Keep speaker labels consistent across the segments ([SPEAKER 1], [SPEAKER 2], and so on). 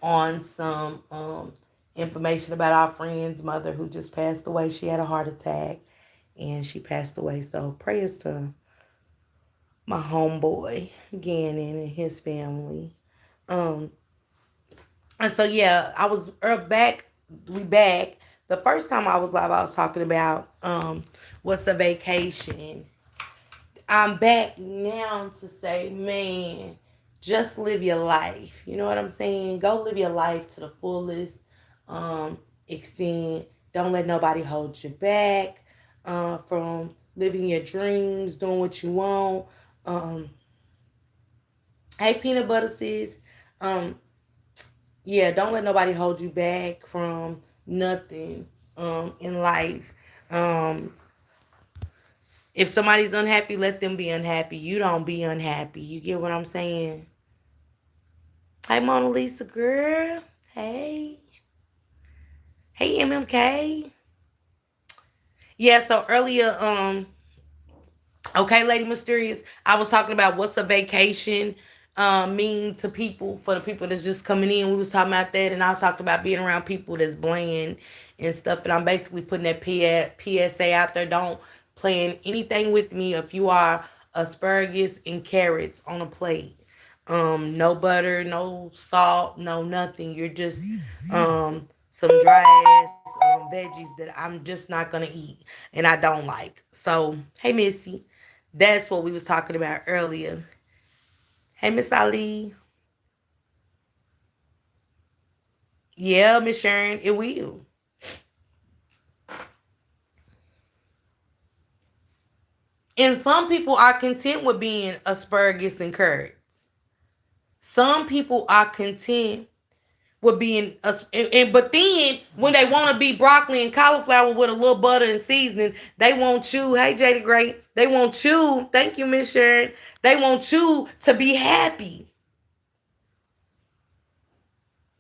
[SPEAKER 1] on some information about our friend's mother who just passed away. She had a heart attack and she passed away. So prayers to my homeboy Gannon and his family. Um, and so yeah, I was back. We back. The first time I was live, I was talking about what's a vacation. I'm back now to say, man, just live your life. You know what I'm saying? Go live your life to the fullest extent. Don't let nobody hold you back from living your dreams, doing what you want. Um, hey, peanut butter sis. Um, yeah, don't let nobody hold you back from nothing in life. Um, if somebody's unhappy, let them be unhappy. You don't be unhappy. You get what I'm saying? Hey, Mona Lisa, girl. Hey. Hey, MMK. Yeah, so earlier, okay, Lady Mysterious, I was talking about what's a vacation mean to people, for the people that's just coming in. We was talking about that, and I was talking about being around people that's bland and stuff, and I'm basically putting that PSA out there. Don't plan anything with me if you are asparagus and carrots on a plate. No butter, no salt, no nothing. You're just some dry ass veggies that I'm just not gonna eat and I don't like. So hey Missy, that's what we was talking about earlier. Hey Miss Ali. Yeah, Miss Sharon, it will. And some people are content with being asparagus and carrots. Some people are content with being but then when they want to be broccoli and cauliflower with a little butter and seasoning, they want you. Hey Jada Great, they want you. Thank you, Miss Sharon. They want you to be happy.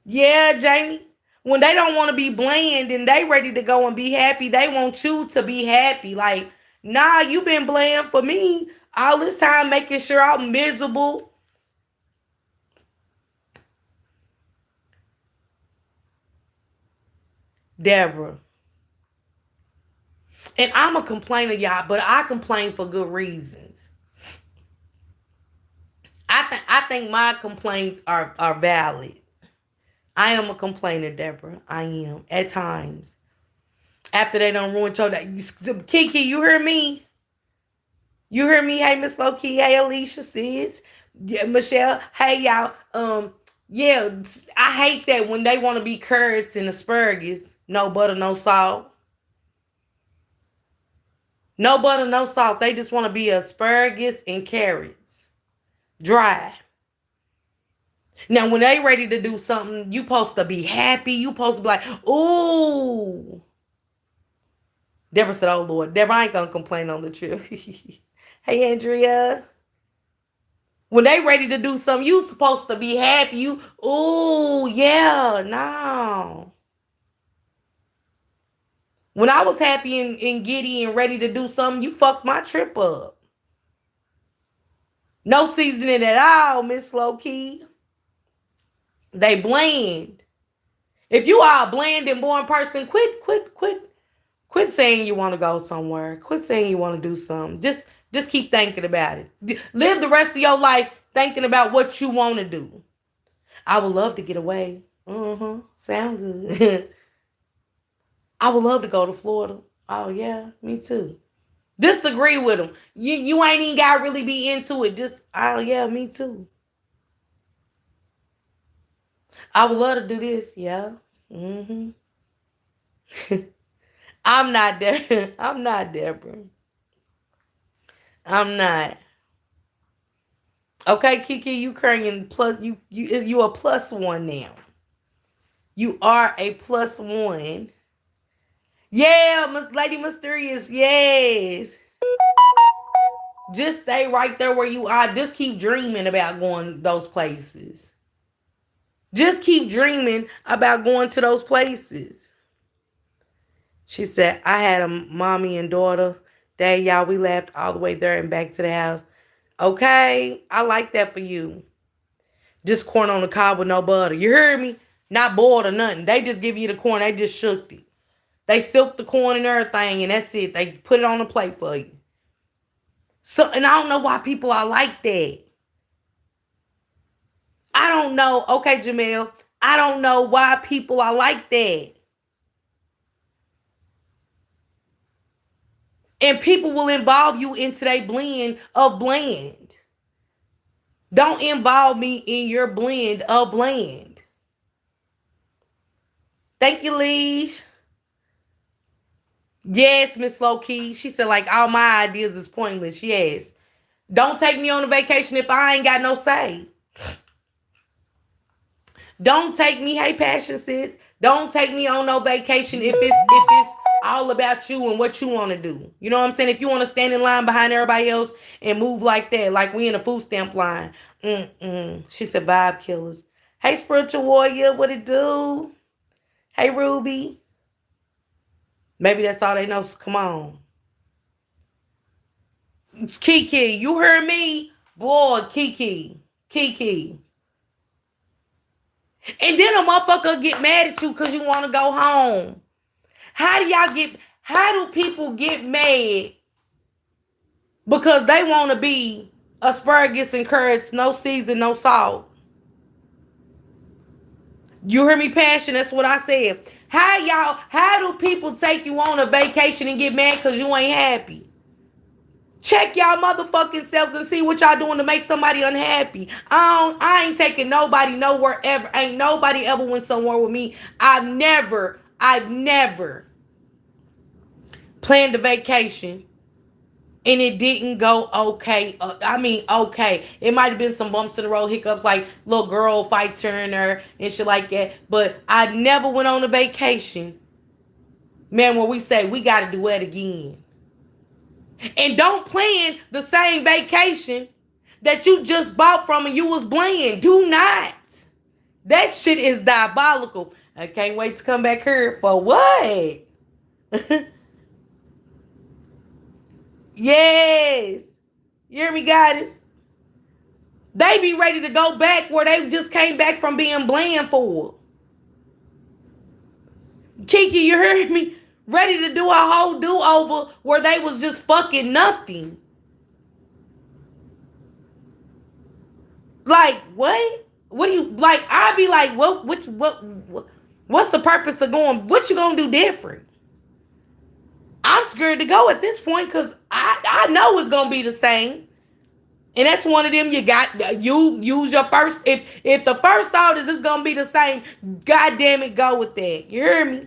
[SPEAKER 1] Yeah, Jamie. When they don't want to be bland and they ready to go and be happy, they want you to be happy. Like, nah, you been bland for me all this time, making sure I'm miserable. Deborah. And I'm a complainer, y'all, but I complain for good reasons. I think my complaints are valid. I am a complainer, Deborah. I am at times. After they don't ruin your day, Kiki, you hear me? You hear me? Hey, Miss Loki. Hey, Alicia, sis. Yeah, Michelle. Hey, y'all. Yeah, I hate that when they want to be carrots and asparagus. No butter, no salt. No butter, no salt. They just want to be asparagus and carrots. Dry. Now, when they ready to do something, you supposed to be happy. You supposed to be like, ooh. Deborah said, oh, Lord. Deborah, I ain't going to complain on the trip. Hey, Andrea. When they ready to do something, you supposed to be happy. You, ooh, yeah, no. When I was happy and giddy and ready to do something, you fucked my trip up. No seasoning at all, Miss Low Key. They bland. If you are a bland and boring person, quit saying you want to go somewhere. Quit saying you want to do something. Just keep thinking about it. Live the rest of your life thinking about what you want to do. I would love to get away. Sound good. I would love to go to Florida. Oh yeah, me too. Just agree with them. You ain't even gotta really be into it. Just oh yeah, me too. I would love to do this. Yeah. hmm I'm not there. I'm not Deborah. I'm not. Okay, Kiki, you carrying plus you a plus one now. You are a plus one. Yeah, Miss Lady Mysterious. Yes. Just stay right there where you are. Just keep dreaming about going those places. Just keep dreaming about going to those places. She said, I had a mommy and daughter. Day, y'all, we laughed all the way there and back to the house. Okay, I like that for you. Just corn on the cob with no butter. You heard me? Not boiled or nothing. They just give you the corn. They just shook it. They silk the corn and everything, and that's it. They put it on the plate for you. So, and I don't know why people are like that. I don't know. Okay, Jamel. I don't know why people are like that. And people will involve you into their blend of bland. Don't involve me in your blend of bland. Thank you, Leash. Yes, Miss Low-Key. She said, like, all my ideas is pointless. Yes. Don't take me on a vacation if I ain't got no say. Don't take me, hey Passion Sis. Don't take me on no vacation if it's all about you and what you want to do. You know what I'm saying? If you want to stand in line behind everybody else and move like that, like we in a food stamp line. She said vibe killers. Hey Spiritual Warrior, what it do? Hey Ruby. Maybe that's all they know. So come on. Kiki, you heard me? Boy, Kiki. Kiki. And then a motherfucker get mad at you because you want to go home. How do people get mad because they want to be asparagus and carrots, no season, no salt? You hear me, Passion? That's what I said. How do people take you on a vacation and get mad because you ain't happy? Check y'all motherfucking selves and see what y'all doing to make somebody unhappy. I ain't taking nobody nowhere ever. Ain't nobody ever went somewhere with me. I've never planned a vacation and it didn't go okay. Okay. It might have been some bumps in the road, hiccups, like little girl fights here and there and shit like that. But I never went on a vacation, man, where we say we got to do it again. And don't plan the same vacation that you just bought from and you was bland. Do not. That shit is diabolical. I can't wait to come back here for what? Yes. You hear me, guys? They be ready to go back where they just came back from being bland for. Kiki, you heard me? Ready to do a whole do-over where they was just fucking nothing. Like, what? What do you, like, I'd be like, what's the purpose of going? What you gonna do different? I'm scared to go at this point because I know it's gonna be the same. And that's one of them you use your first, if the first thought is it's gonna be the same, god damn it, go with that. You hear me?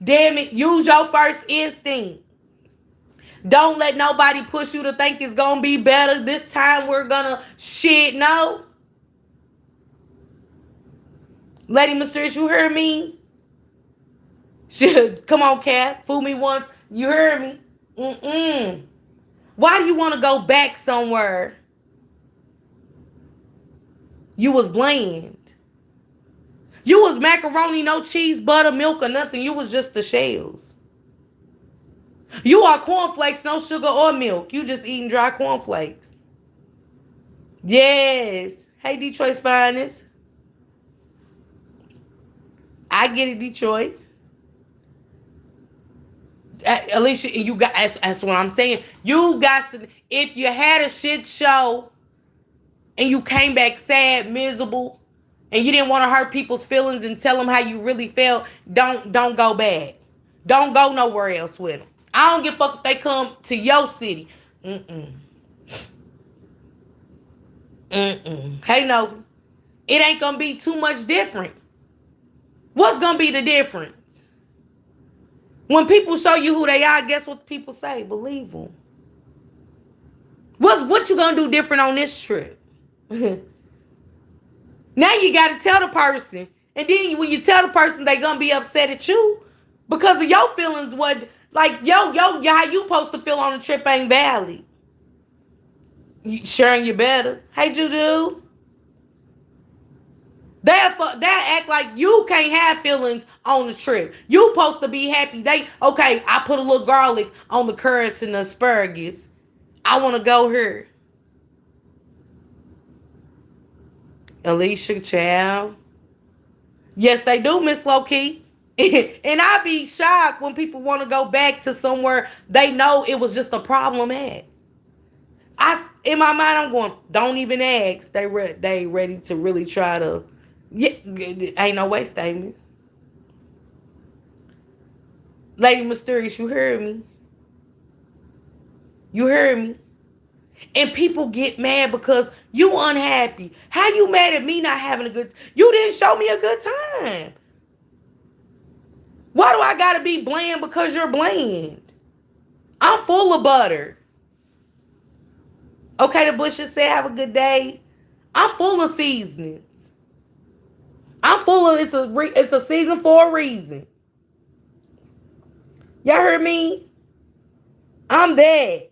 [SPEAKER 1] Damn it, use your first instinct. Don't let nobody push you to think it's gonna be better. This time we're gonna shit. No. Lady Mysterious, you heard me? Shit, come on, Cap. Fool me once. You heard me? Why do you want to go back somewhere? You was bland. You was macaroni, no cheese, butter, milk, or nothing. You was just the shells. You are cornflakes, no sugar or milk. You just eating dry cornflakes. Yes. Hey, Detroit's finest. I get it, Detroit. Alicia, you got, that's what I'm saying. You got to, if you had a shit show and you came back sad, miserable, and you didn't want to hurt people's feelings and tell them how you really felt, don't go back. Don't go nowhere else with them. I don't give a fuck if they come to your city. Hey, no. It ain't gonna be too much different. What's gonna be the difference? When people show you who they are, guess what people say? Believe them. What you gonna do different on this trip? Now you gotta tell the person. And then when you tell the person, they gonna be upset at you because of your feelings. What, like, how you supposed to feel on the trip ain't valid. Sharing you better. Hey, Juju. They'll act like you can't have feelings on the trip. You supposed to be happy. Okay, I put a little garlic on the carrots and the asparagus. I want to go here. Alicia, child. Yes, they do, Miss Low-Key. And I be shocked when people want to go back to somewhere they know it was just a problem at. In my mind, I'm going, don't even ask. They ready to really try to. Yeah, ain't no way statement. Lady Mysterious, you heard me. You heard me. And people get mad because you unhappy. How you mad at me not having a good? You didn't show me a good time. Why do I gotta be bland because you're bland? I'm full of butter. Okay, the Bushes said have a good day. I'm full of seasonings. I'm full of it's a season for a reason. Y'all heard me? I'm that.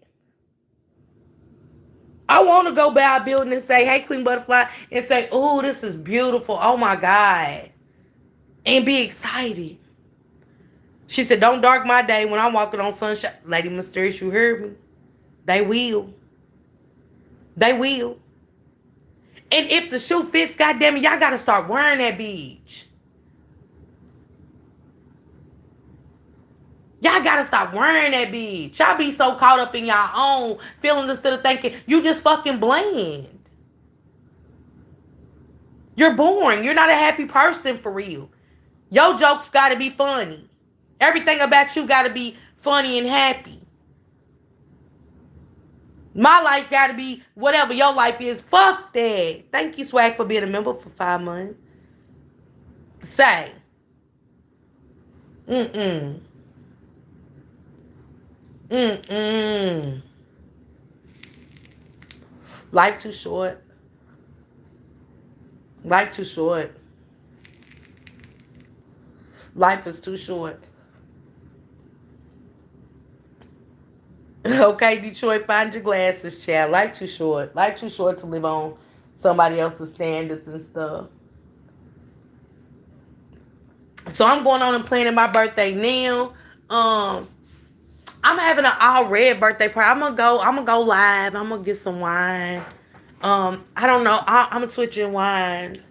[SPEAKER 1] I want to go by a building and say, "Hey, Queen Butterfly," and say, "Oh, this is beautiful. Oh my God," and be excited. She said, "Don't dark my day when I'm walking on sunshine." Lady Mysterious, you heard me. They will. They will. And if the shoe fits, goddamn it, y'all gotta start wearing that bitch. Y'all gotta stop wearing that bitch. Y'all be so caught up in y'all own feelings instead of thinking you just fucking bland. You're boring. You're not a happy person for real. Your jokes gotta be funny. Everything about you gotta be funny and happy. My life gotta be whatever your life is. Fuck that. Thank you, Swag, for being a member for 5 months. Say. Mm-mm. Mm-mm. Life too short. Life too short. Life is too short. Okay, Detroit, find your glasses, child. Life too short. Life too short to live on somebody else's standards and stuff. So I'm going on and planning my birthday now. I'm having an all red birthday party. I'm gonna go live. I'm gonna get some wine. I don't know. I'm gonna switch in wine.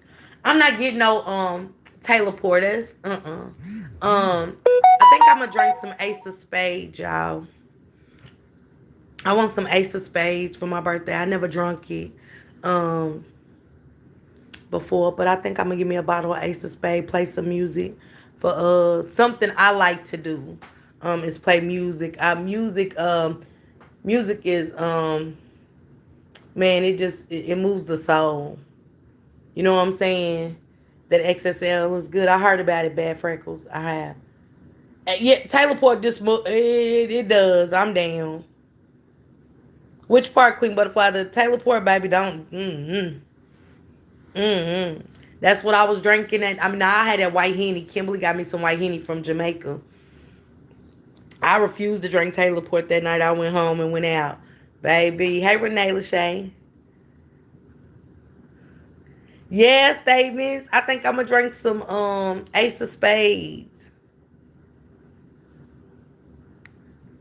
[SPEAKER 1] I'm not getting no Taylor Porters. I think I'm gonna drink some Ace of Spades, y'all. I want some Ace of Spades for my birthday. I never drunk it um before, but I think I'm gonna give me a bottle of Ace of Spades, play some music for something I like to do. Is play music. Music is man, it moves the soul. You know what I'm saying? That XSL is good. I heard about it, Bad Freckles. I have. Yeah, Taylor Port just it does. I'm down. Which part, Queen Butterfly? The Taylor Port, baby, don't. That's what I was drinking. I had that white Henny. Kimberly got me some white Henny from Jamaica. I refused to drink Taylor Port that night. I went home and went out. Baby. Hey, Renee Lachey. Yeah, statements. I think I'm gonna drink some Ace of Spades.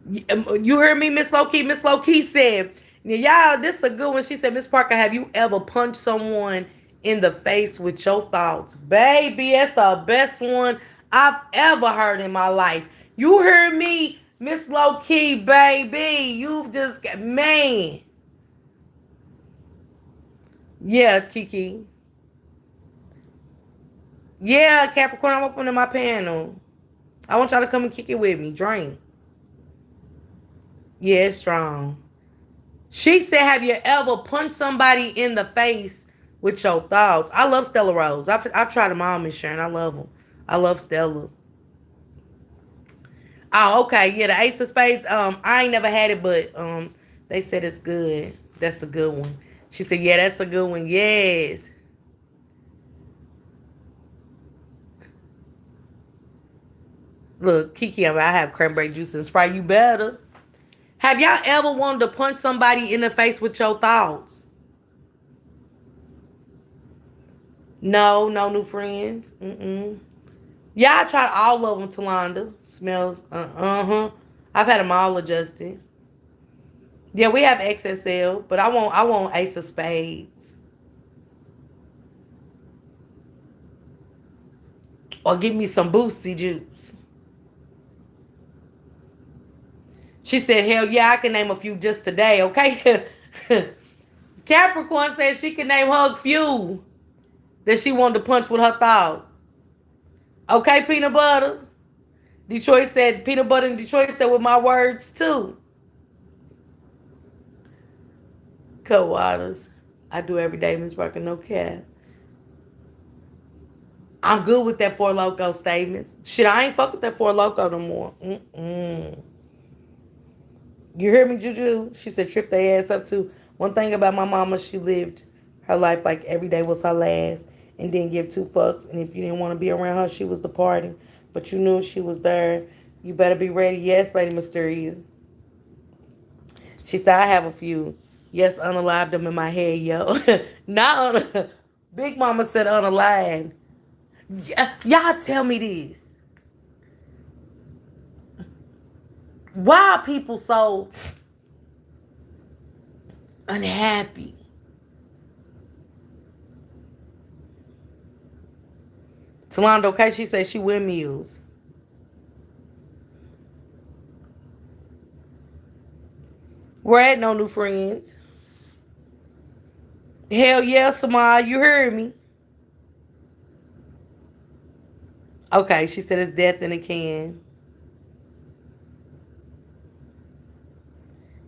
[SPEAKER 1] You heard me, Miss Low-Key? Miss Low-Key said, y'all, this is a good one. She said, Miss Parker, have you ever punched someone in the face with your thoughts? Baby, that's the best one I've ever heard in my life. You heard me, Miss Low-Key, baby. You've just got, man. Yeah, Kiki. Yeah, Capricorn, I'm opening my panel. I want y'all to come and kick it with me. Drink. Yeah, it's strong. She said, have you ever punched somebody in the face with your thoughts? I love Stella Rose. I've tried them all, Miss Sharon. I love them. I love Stella. Oh, okay. Yeah, the Ace of Spades. I ain't never had it, but they said it's good. That's a good one. She said, yeah, that's a good one. Yes. Look, Kiki, I have cranberry juice and Sprite. You better. Have y'all ever wanted to punch somebody in the face with your thoughts? No, no new friends. Yeah, I tried all of them, Talonda. Smells, uh-huh. I've had them all adjusted. Yeah, we have XSL, but I want Ace of Spades. Or give me some Boosie juice. She said, hell yeah, I can name a few just today, okay? Capricorn said she can name her a few that she wanted to punch with her thought. Okay, peanut butter? Detroit said, peanut butter in Detroit said with my words too. Cut waters. I do every day, Miss Parker, no cap. I'm good with that Four Loco statements. Shit, I ain't fuck with that Four Loco no more. You hear me, Juju? She said trip their ass up too. One thing about my mama, she lived her life like every day was her last and didn't give two fucks. And if you didn't want to be around her, she was the party. But you knew she was there. You better be ready. Yes, Lady Mysterious. She said, I have a few. Yes, unalived them in my head, yo. Not Big Mama said unalived. Y'all tell me this. Why are people so unhappy? Talanda, okay, she said she windmills. We're at no new friends. Hell yeah, Samaya, you heard me. Okay, she said it's death in a can.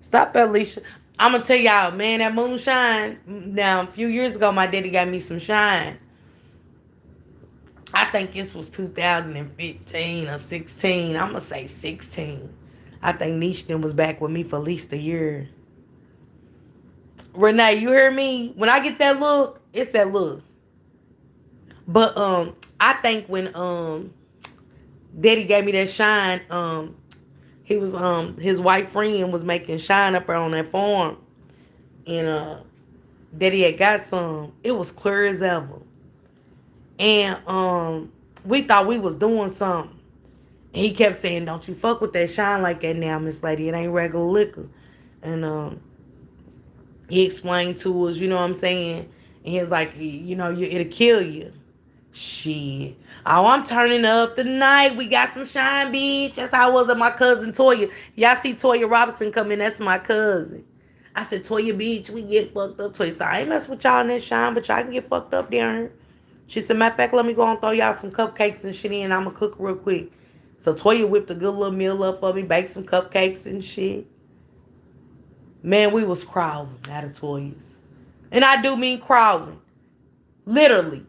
[SPEAKER 1] Stop, Alicia. I'm gonna tell y'all, man, that moonshine. Now, a few years ago, my daddy got me some shine. I think this was 2015 or 16. I'm gonna say 16. I think Nishan was back with me for at least a year. Renee, you hear me? When I get that look, it's that look. But I think when Daddy gave me that shine, he was his white friend was making shine up there on that farm. And Daddy had got some. It was clear as ever. And we thought we was doing something. And he kept saying, don't you fuck with that shine like that now, Miss Lady. It ain't regular liquor. And he explained to us, you know what I'm saying? And he was like, it'll kill you. Shit. Oh, I'm turning up tonight. We got some shine, bitch. That's how I was at my cousin Toya. Y'all see Toya Robinson come in. That's my cousin. I said, Toya, bitch, we get fucked up. Toya said, I ain't mess with y'all in that shine, but y'all can get fucked up down here. She said, matter of fact, let me go and throw y'all some cupcakes and shit in. I'm going to cook real quick. So Toya whipped a good little meal up for me, baked some cupcakes and shit. Man, we was crawling out of Toya's. And I do mean crawling. Literally.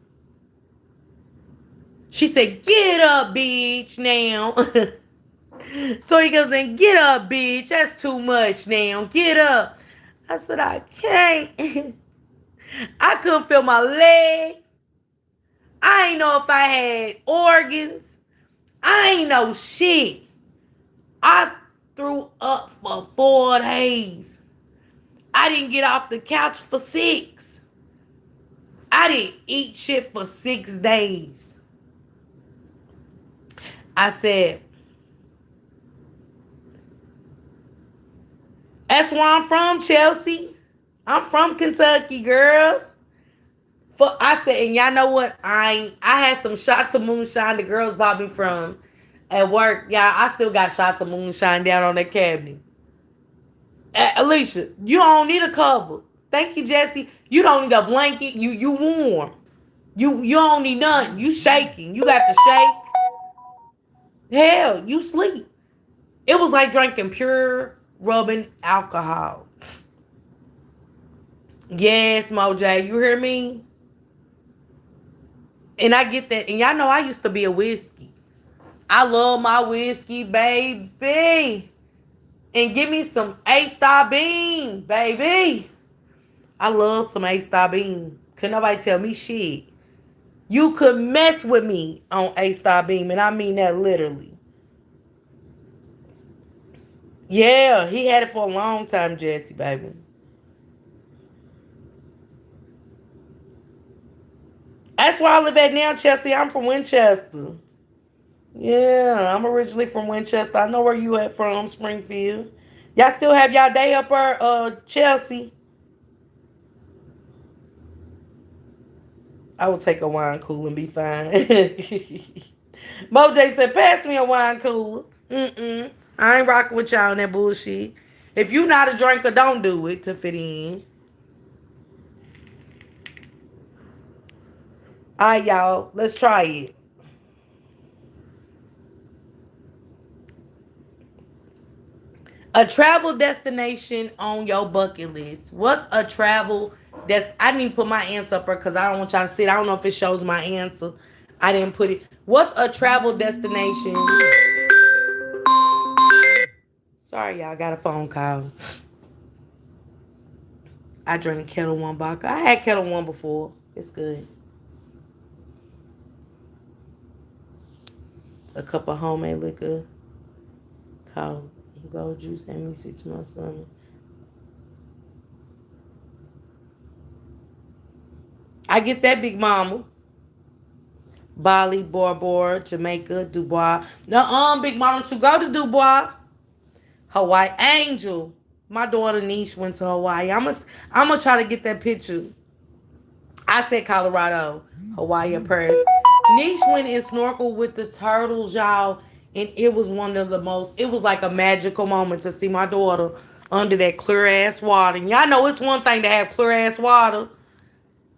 [SPEAKER 1] She said, get up, bitch, now. Toya goes in, get up, bitch. That's too much now. Get up. I said, I can't. I couldn't feel my legs. I ain't know if I had organs. I ain't know shit. I threw up for 4 days. I didn't get off the couch for 6. I didn't eat shit for 6 days. I said, that's where I'm from, Chelsea. I'm from Kentucky, girl. I said, and y'all know what? I had some shots of moonshine the girls bought me from at work. Yeah, I still got shots of moonshine down on that cabinet. Alicia, you don't need a cover. Thank you, Jesse. You don't need a blanket. You warm. You don't need nothing. You shaking. You got the shakes. Hell, you sleep. It was like drinking pure rubbing alcohol. Yes, Moj, you hear me? And I get that. And y'all know I used to be a whiskey. I love my whiskey, baby. And give me some A-Star Bean, baby. I love some A-Star Bean. Could nobody tell me shit. You could mess with me on A-Star Beam, and I mean that literally. Yeah, he had it for a long time, Jesse, baby. That's where I live at now, Chelsea. I'm from Winchester. Yeah, I'm originally from Winchester. I know where you at from, Springfield. Y'all still have y'all day up there, Chelsea? I will take a wine cool and be fine. Moj said, pass me a wine cooler. Mm-mm. I ain't rocking with y'all on that bullshit. If you not a drinker, don't do it to fit in. All right, y'all. Let's try it. A travel destination on your bucket list. What's a travel that's I didn't even put my answer up there because I don't want y'all to see it. I don't know if it shows my answer. I didn't put it. What's a travel destination? Sorry, y'all got a phone call. I drink Kettle One vodka. I had Kettle One before. It's good. A cup of homemade liquor. Called gold juice and me 6 months stomach. I get that, Big Mama. Bali, Bora Bora, Jamaica, Dubai. No, Big Mama, to go to Dubai. Hawaii. Angel. My daughter Niche went to Hawaii. I'm gonna try to get that picture. I said Colorado, Hawaii, or Paris. Niche went and snorkeled with the turtles, y'all. And it was one of the most, it was like a magical moment to see my daughter under that clear ass water. And y'all know it's one thing to have clear ass water.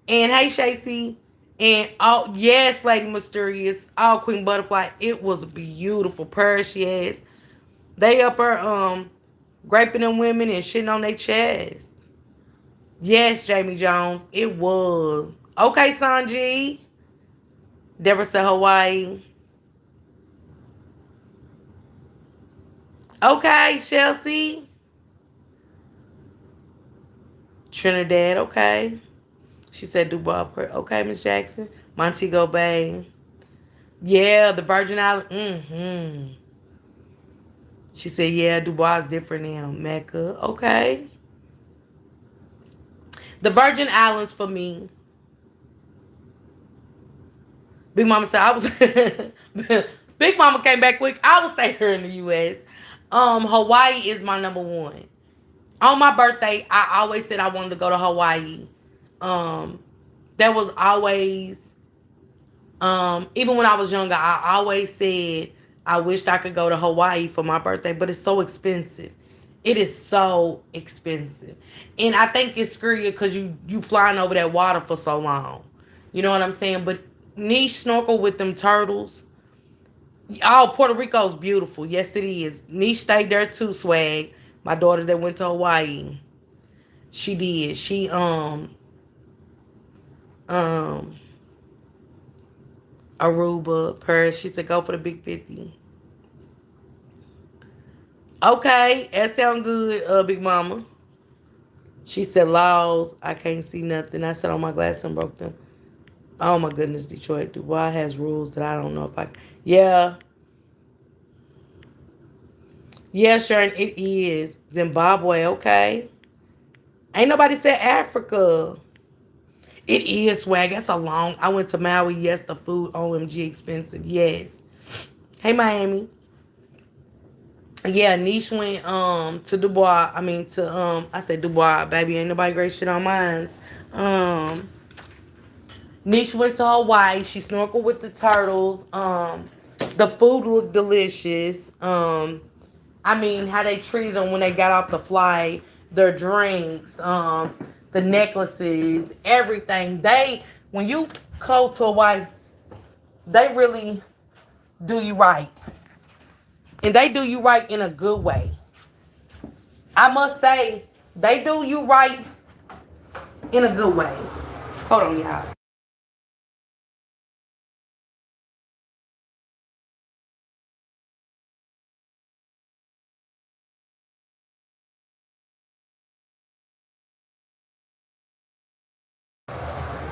[SPEAKER 1] And hey, Shacey. And oh, yes, Lady Mysterious. Oh, Queen Butterfly. It was beautiful. Precious. They up her graping them women and shitting on their chest. Yes, Jamie Jones. It was. Okay, Sanji. Deborah said Hawaii. Okay, Chelsea. Trinidad. Okay. She said Dubai. Okay, Miss Jackson. Montego Bay. Yeah, the Virgin Islands. Mm-hmm. She said, yeah, Dubai is different now. Mecca. Okay. The Virgin Islands for me. Big Mama said I was Big Mama came back quick. I will stay here in the US. Hawaii is my number one. On my birthday, I always said I wanted to go to Hawaii. Um, that was always even when I was younger, I always said I wished I could go to Hawaii for my birthday, but it's so expensive. It is so expensive. And I think it's scary because you flying over that water for so long. You know what I'm saying? But niche snorkel with them turtles. Oh, Puerto Rico's beautiful. Yes, it is. Niche stayed there too, swag. My daughter that went to Hawaii. She did. She um Aruba, Paris. She said go for the big 50. Okay, that sound good, Big Mama. She said Laos. I can't see nothing. I said, oh my glasses and broke them. Oh my goodness, Detroit. Dubai has rules that I don't know if I. Yeah, yeah, Sharon. It is Zimbabwe. Okay. Ain't nobody said Africa. It is swag. That's a long. I went to Maui. Yes, the food. OMG, expensive. Yes. Hey, Miami. Yeah, Niche went to Dubai. I mean to I said Dubai, baby. Ain't nobody great shit on mines. Um Niche went to Hawaii. She snorkeled with the turtles. The food looked delicious. I mean how they treated them when they got off the flight, their drinks, the necklaces, everything. They when you go to Hawaii, they really do you right. And they do you right in a good way. I must say, they do you right in a good way. Hold on, y'all.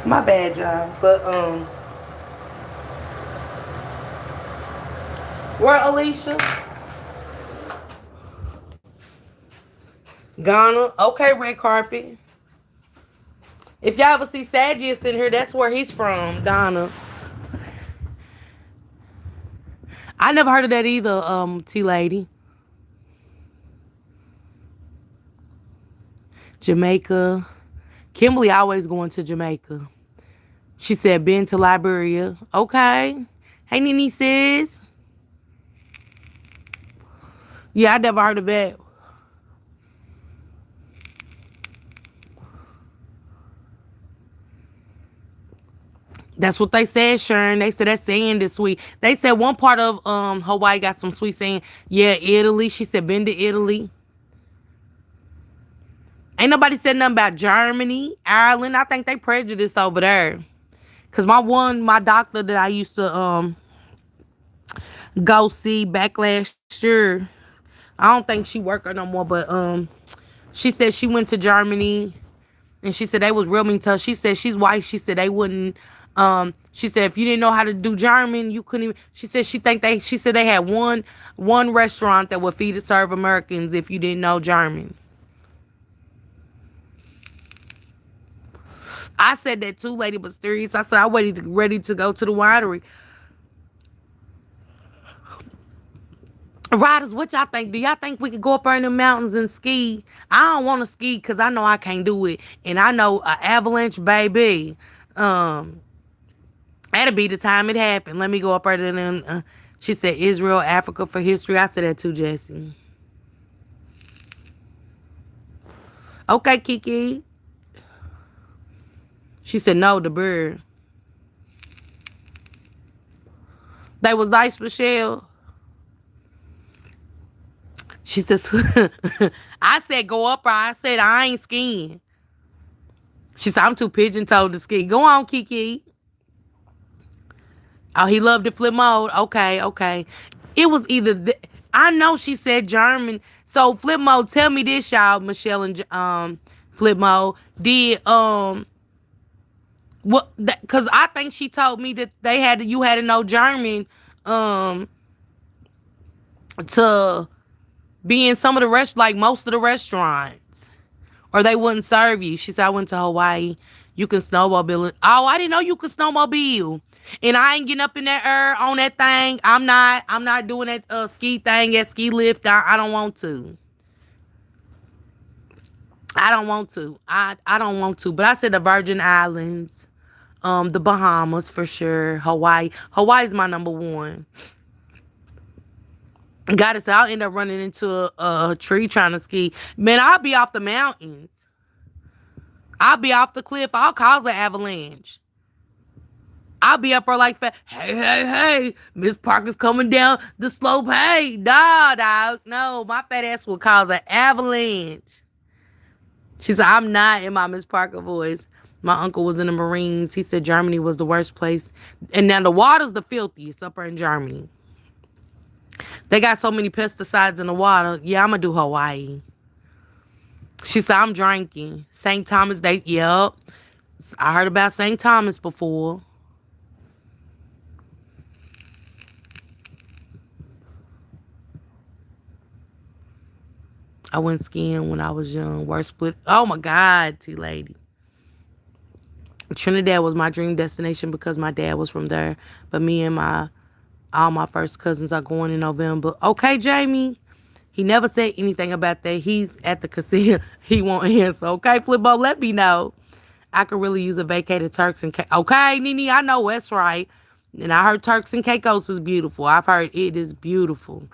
[SPEAKER 1] My bad, y'all. But where Alicia? Ghana. Okay, red carpet. If y'all ever see Sagius in here, that's where he's from, Ghana. I never heard of that either, T lady. Jamaica. Kimberly always going to Jamaica. She said, been to Liberia. Okay. Hey, Nene sis. Yeah, I never heard of that. That's what they said, Sharon. They said that sand is sweet. They said one part of Hawaii got some sweet sand. Yeah, Italy. She said been to Italy. Ain't nobody said nothing about Germany, Ireland. I think they prejudiced over there. Cause my doctor that I used to go see back last year, I don't think she worked there no more, but she said she went to Germany and she said they was real mean to her. She said she's white. She said they wouldn't. She said if you didn't know how to do German, you couldn't even. She said She said they had one restaurant that would feed and serve Americans if you didn't know German. I said that too, Lady Mysterious. I said I'm ready to go to the winery. Riders, what y'all think? Do y'all think we could go up there in the mountains and ski? I don't want to ski because I know I can't do it, and I know an avalanche, baby. Um, That'll be the time it happened. Let me go up there and then. She said Israel, Africa for history. I said that too, Jesse. Okay, Kiki. She said no, the bird. They was nice, Michelle. She says, I said go up there. I said I ain't skiing. She said I'm too pigeon-toed to ski. Go on, Kiki. Oh, he loved the flip mode. Okay, okay. It was either I know she said German. So flip mode, tell me this, y'all, Michelle and flip mode. Did what cause I think she told me that you had to know German to be in some of the like most of the restaurants. Or they wouldn't serve you. She said, I went to Hawaii. You can snowmobile. Oh, I didn't know you could snowmobile. And I ain't getting up in that air on that thing. I'm not doing that ski thing at ski lift. I don't want to. I don't want to. I don't want to. But I said the Virgin Islands, the Bahamas for sure. Hawaii. Hawaii's my number one. Gotta say, I'll end up running into a tree trying to ski. Man, I'll be off the mountains. I'll be off the cliff. I'll cause an avalanche. I'll be up there like, hey, Miss Parker's coming down the slope. Hey, nah, dog. No, my fat ass will cause an avalanche. She said, I'm not in my Miss Parker voice. My uncle was in the Marines. He said Germany was the worst place. And now the water's the filthiest up there in Germany. They got so many pesticides in the water. Yeah, I'm going to do Hawaii. She said, I'm drinking. St. Thomas Day. Yep. I heard about St. Thomas before. I went skiing when I was young. Worst split. Oh my God, T-Lady. Trinidad was my dream destination because my dad was from there. But me and all my first cousins are going in November. Okay, Jamie. He never said anything about that. He's at the casino. He won't answer. Okay, Flippo, let me know. I could really use a vacated Turks and Caicos. Okay, Nene, I know that's right. And I heard Turks and Caicos is beautiful. I've heard it is beautiful.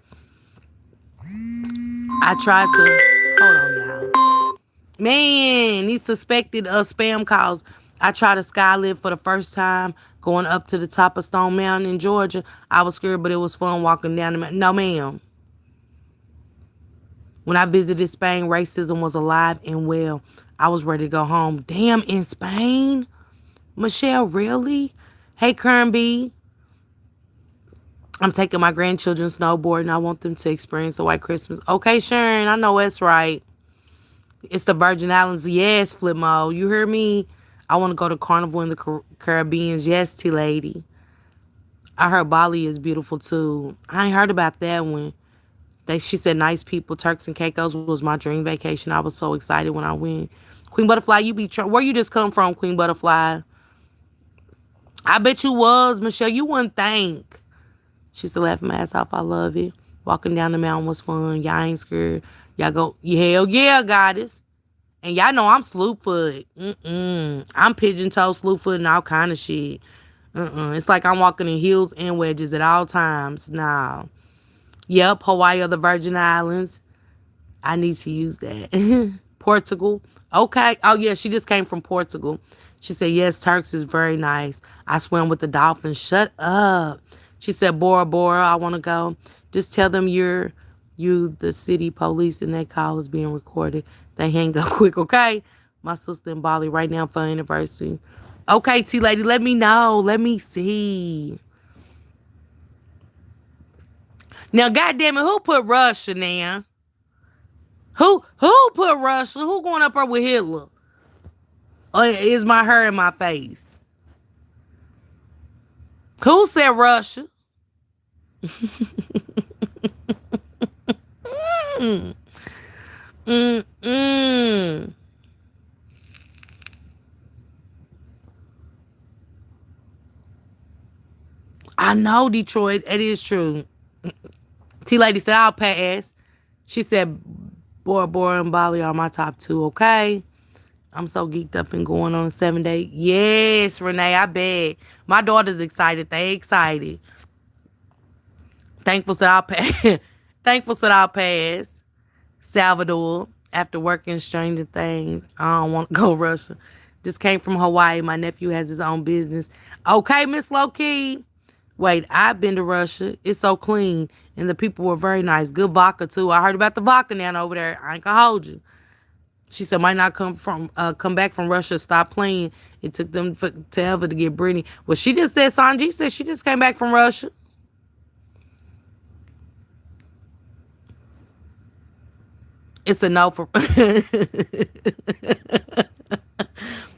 [SPEAKER 1] I tried to. Hold on, y'all. Man, he suspected spam calls. I tried to skylift for the first time going up to the top of Stone Mountain in Georgia. I was scared, but it was fun walking down the mountain. No, ma'am. When I visited Spain, racism was alive and well. I was ready to go home. Damn, in Spain? Michelle, really? Hey, Kernby. I'm taking my grandchildren snowboarding. I want them to experience a white Christmas. Okay, Sharon, I know that's right. It's the Virgin Islands. Yes, Flipmo. You hear me? I want to go to Carnival in the Caribbean. Yes, T-Lady. I heard Bali is beautiful, too. I ain't heard about that one. She said nice people. Turks and Caicos was my dream vacation. I was so excited when I went. Queen Butterfly, where you just come from, Queen Butterfly? I bet you was, Michelle. You wouldn't think. She said, laughing my ass off. I love it. Walking down the mountain was fun. Y'all ain't scared. Y'all go, hell yeah, goddess. And y'all know I'm Slewfoot. I'm pigeon-toed, Slewfoot, and all kind of shit. It's like I'm walking in heels and wedges at all times. Nah. Yep, Hawaii or the Virgin Islands. I need to use that. Portugal. Okay. Oh, yeah, she just came from Portugal. She said, yes, Turks is very nice. I swam with the dolphins. Shut up. She said, Bora Bora, I want to go. Just tell them you the city police and that call is being recorded. They hang up quick, okay? My sister in Bali right now for anniversary. Okay, T-Lady, let me know. Let me see. Now, goddamn it, who put Russia now? Who put Russia? Who going up there with Hitler? Or is my hair in my face? Who said Russia? Mm-mm. I know, Detroit. It is true. T-Lady said, I'll pass. She said, Bora Bora and Bali are my top two, okay? I'm so geeked up and going on a 7-day. Yes, Renee, I bet. My daughter's excited. They excited. Thankful said I'll pass. Thankful said I'll pass. Salvador, after working Stranger Things. I don't want to go Russia. Just came from Hawaii. My nephew has his own business. Okay, Miss Low-Key. Wait, I've been to Russia. It's so clean. And the people were very nice. Good vodka, too. I heard about the vodka now over there. I ain't gonna hold you. She said, might not come back from Russia. Stop playing. It took them forever to get Brittany. Well, she just said, Sanji said she just came back from Russia. It's a no for...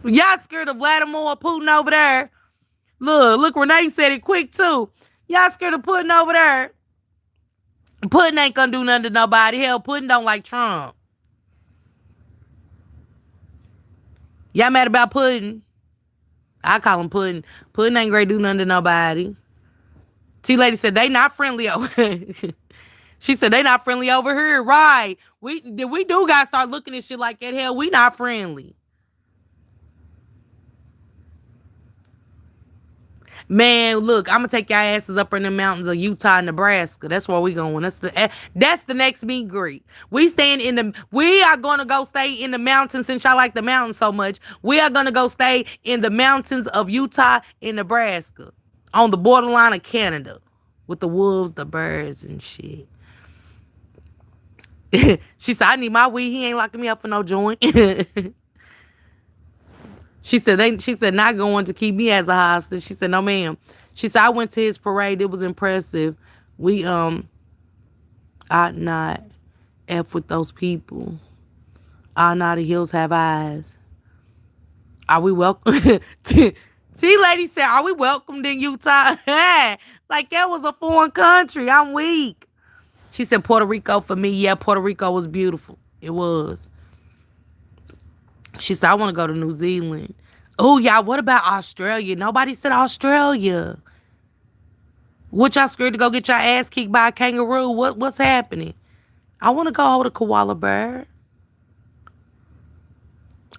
[SPEAKER 1] Y'all scared of Vladimir Putin over there? Look, Renee said it quick, too. Y'all scared of Putin over there? Putin ain't gonna do nothing to nobody. Hell, Putin don't like Trump. Y'all mad about Putin? I call him Putin. Putin ain't gonna do nothing to nobody. T-Lady said they not friendly over She said they not friendly over here. Right. We do gotta start looking at shit like that. Hell, we not friendly. Man, look, I'm gonna take y'all asses up in the mountains of Utah and Nebraska. That's where we going. That's the next meet and greet. We are gonna go stay in the mountains since y'all like the mountains so much. We are gonna go stay in the mountains of Utah and Nebraska. On the borderline of Canada. With the wolves, the birds, and shit. She said, I need my weed. He ain't locking me up for no joint. She said not going to keep me as a hostage. She said, no ma'am. She said, I went to his parade. It was impressive. We ought not F with those people. Ought not the hills have eyes. Are we welcome? T-Lady said, are we welcomed in Utah? Like that was a foreign country. I'm weak. She said Puerto Rico for me. Yeah, Puerto Rico was beautiful. It was. She said, I want to go to New Zealand. Oh, y'all, what about Australia? Nobody said Australia. What, y'all scared to go get your ass kicked by a kangaroo? What's happening? I want to go hold a koala bear.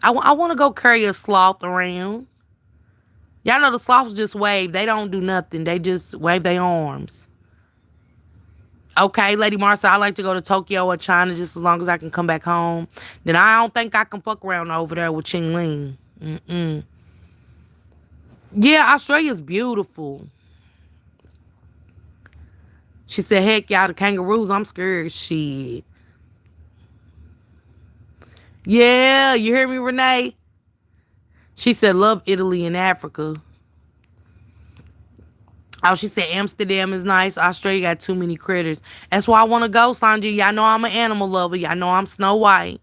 [SPEAKER 1] I want to go carry a sloth around. Y'all know the sloths just wave. They don't do nothing. They just wave their arms. Okay, Lady Marcia, I like to go to Tokyo or China just as long as I can come back home. Then I don't think I can fuck around over there with Ching Ling. Yeah, Australia's beautiful. She said, heck, y'all, the kangaroos, I'm scared. Shit. Yeah, you hear me, Renee? She said, love Italy and Africa. Oh, she said Amsterdam is nice. Australia got too many critters. That's why I want to go, Sanji. Y'all know I'm an animal lover. Y'all know I'm Snow White.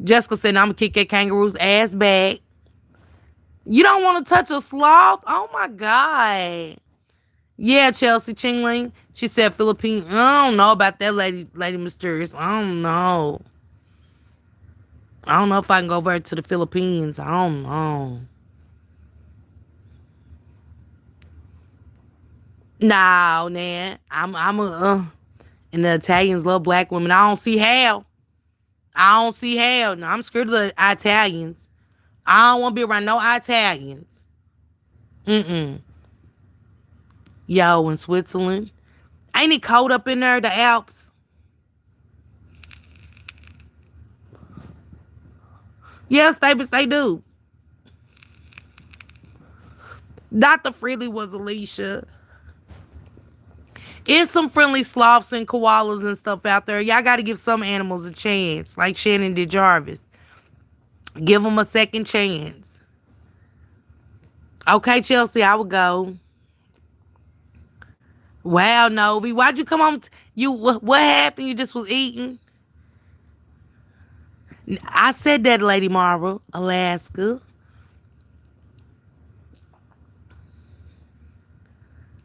[SPEAKER 1] Jessica said, I'm going to kick that kangaroo's ass back. You don't want to touch a sloth? Oh, my God. Yeah, Chelsea Chingling. She said Philippines. I don't know about that Lady Mysterious. I don't know. I don't know if I can go over to the Philippines. I don't know. No, man. And the Italians love black women. I don't see how. No, I'm scared of the Italians. I don't want to be around no Italians. Mm-mm. Yo, in Switzerland. Ain't it cold up in there, the Alps? Yes, they do. Dr. Freely was Alicia. It's some friendly sloths and koalas and stuff out there. Y'all got to give some animals a chance, like Shannon did Jarvis. Give them a second chance. Okay, Chelsea, I would go. Wow, Novi, why'd you come on? What happened? You just was eating. I said that, Lady Marvel, Alaska.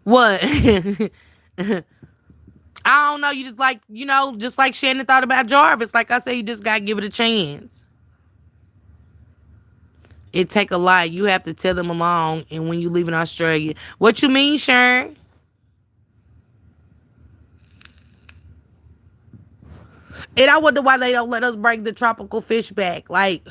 [SPEAKER 1] What? I don't know. You just like, just like Shannon thought about Jarvis. Like I said, you just gotta give it a chance. It take a lot. You have to tell them along. And when you leave in Australia, what you mean, Sharon? And I wonder why they don't let us bring the tropical fish back. Like,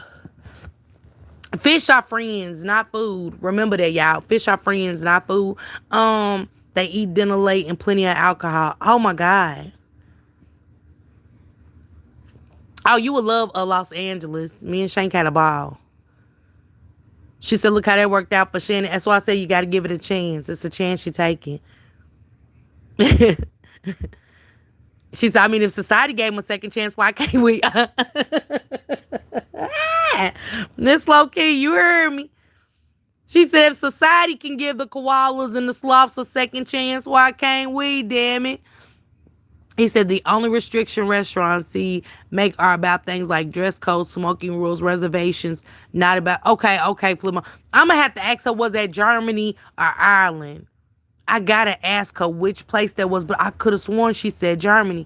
[SPEAKER 1] fish are friends, not food. Remember that, y'all. Fish are friends, not food. They eat dinner late and plenty of alcohol. Oh my God. Oh, you would love Los Angeles. Me and Shank had a ball. She said, look how that worked out for Shannon. That's why I said you got to give it a chance. It's a chance you're taking. She said, I mean, if society gave him a second chance, why can't we? This low key, you heard me. She said, if society can give the koalas and the sloths a second chance, why can't we, damn it? He said the only restriction restaurants he make are about things like dress code, smoking rules, reservations, not about, okay, Flipper. I'm going to have to ask her, was that Germany or Ireland? I got to ask her which place that was, but I could have sworn she said Germany.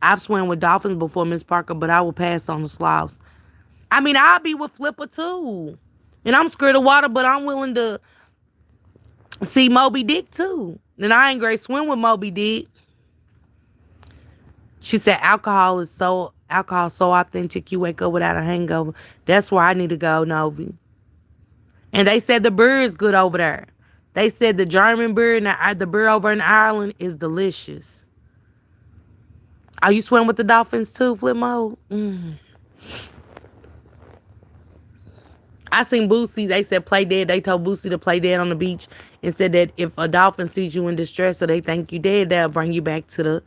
[SPEAKER 1] I've swam with dolphins before, Miss Parker, but I will pass on the sloths. I mean, I'll be with Flipper too. And I'm scared of water, but I'm willing to see Moby Dick too. And I ain't great swim with Moby Dick. She said alcohol so authentic you wake up without a hangover. That's where I need to go, Novi. And they said the beer is good over there. They said the German beer and the beer over in Ireland is delicious. Are you swimming with the dolphins too, Flipmo? I seen Boosie. They said play dead. They told Boosie to play dead on the beach and said that if a dolphin sees you in distress or they think you dead, they'll bring you back to the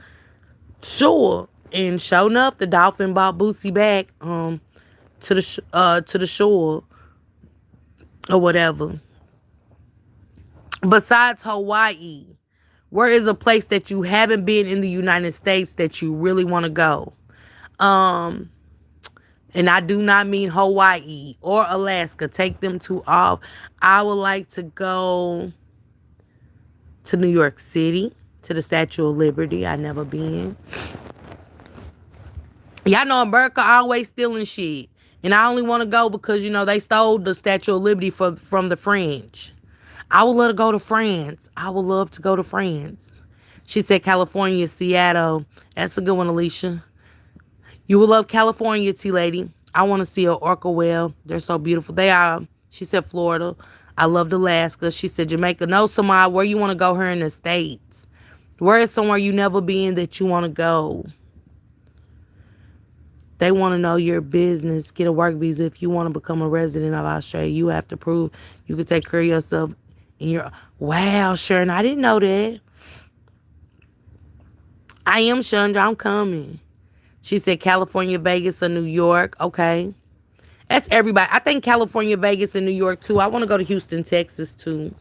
[SPEAKER 1] shore. And sure enough, the dolphin brought Boosie back to the shore or whatever. Besides Hawaii, where is a place that you haven't been in the United States that you really want to go? And I do not mean Hawaii or Alaska. Take them two off. I would like to go to New York City, to the Statue of Liberty. I never been. Y'all know America always stealing shit. And I only want to go because, they stole the Statue of Liberty from the French. I would love to go to France. I would love to go to France. She said California, Seattle. That's a good one, Alicia. You will love California, T-Lady. I want to see an orca whale. They're so beautiful. They are. She said Florida. I loved Alaska. She said Jamaica. No, Samad, where you want to go here in the States? Where is somewhere you never been that you want to go? They want to know your business. Get a work visa. If you want to become a resident of Australia, you have to prove you can take care of yourself. Wow, Sharon, I didn't know that. I am Chandra. I'm coming. She said California, Vegas, or New York. Okay. That's everybody. I think California, Vegas, and New York, too. I want to go to Houston, Texas, too.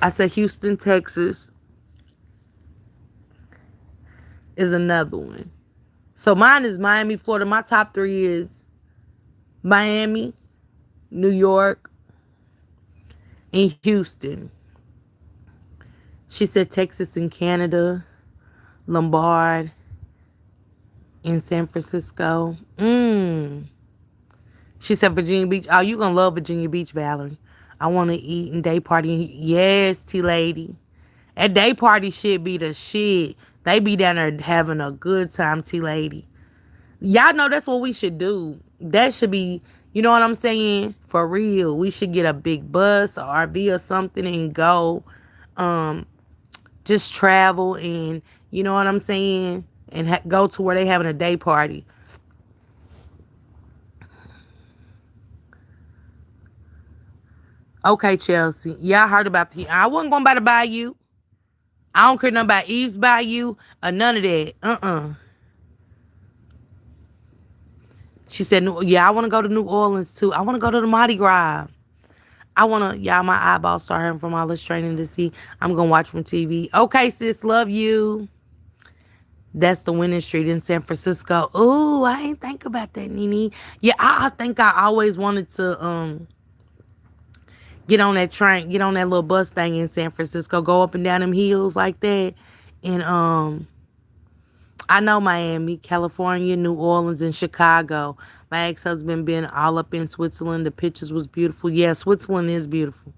[SPEAKER 1] I said Houston, Texas is another one. So mine is Miami, Florida. My top 3 is Miami, New York, and Houston. She said Texas and Canada, Lombard, in San Francisco. She said Virginia Beach. Oh, you gonna love Virginia Beach, Valerie. I want to eat and day party. Yes, T-Lady. That day party shit be the shit. They be down there having a good time, T-Lady. Y'all know that's what we should do. That should be, You know what I'm saying? For real. We should get a big bus or RV or something and go. Um, just travel and, you know what I'm saying? And go to where they having a day party. Okay, Chelsea. Yeah, I heard about the. I wasn't going by the bayou. I don't care nothing about Eve's bayou or none of that. She said, yeah, I want to go to New Orleans too. I want to go to the Mardi Gras. I want to, y'all, my eyeballs start hurting from all this training to see. I'm going to watch from TV. Okay, sis, love you. That's the winning street in San Francisco. Ooh, I ain't think about that, Nene. Yeah, I think I always wanted to get on that train, get on that little bus thing in San Francisco, go up and down them hills like that. And I know Miami, California, New Orleans, and Chicago. My ex-husband been all up in Switzerland. The pictures was beautiful. Yeah, Switzerland is beautiful.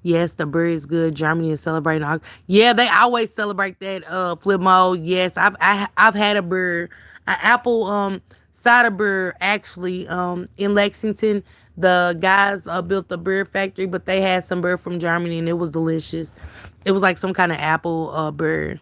[SPEAKER 1] Yes, the beer is good. Germany is celebrating. Yeah, they always celebrate that flip mode. Yes, I've had a beer, an apple cider beer actually in Lexington. The guys built the beer factory, but they had some beer from Germany and it was delicious. It was like some kind of apple beer.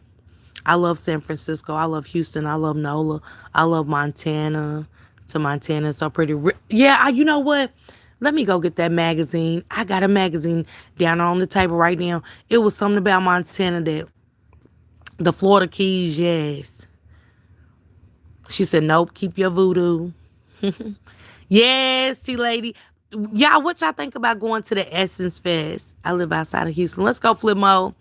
[SPEAKER 1] I love San Francisco. I love Houston. I love NOLA. I love Montana. To Montana, so pretty. Yeah, you know what? Let me go get that magazine. I got a magazine down on the table right now. It was something about Montana that the Florida Keys, yes. She said, nope, keep your voodoo. Yes, see, lady. Y'all, what y'all think about going to the Essence Fest? I live outside of Houston. Let's go, Flip Mo.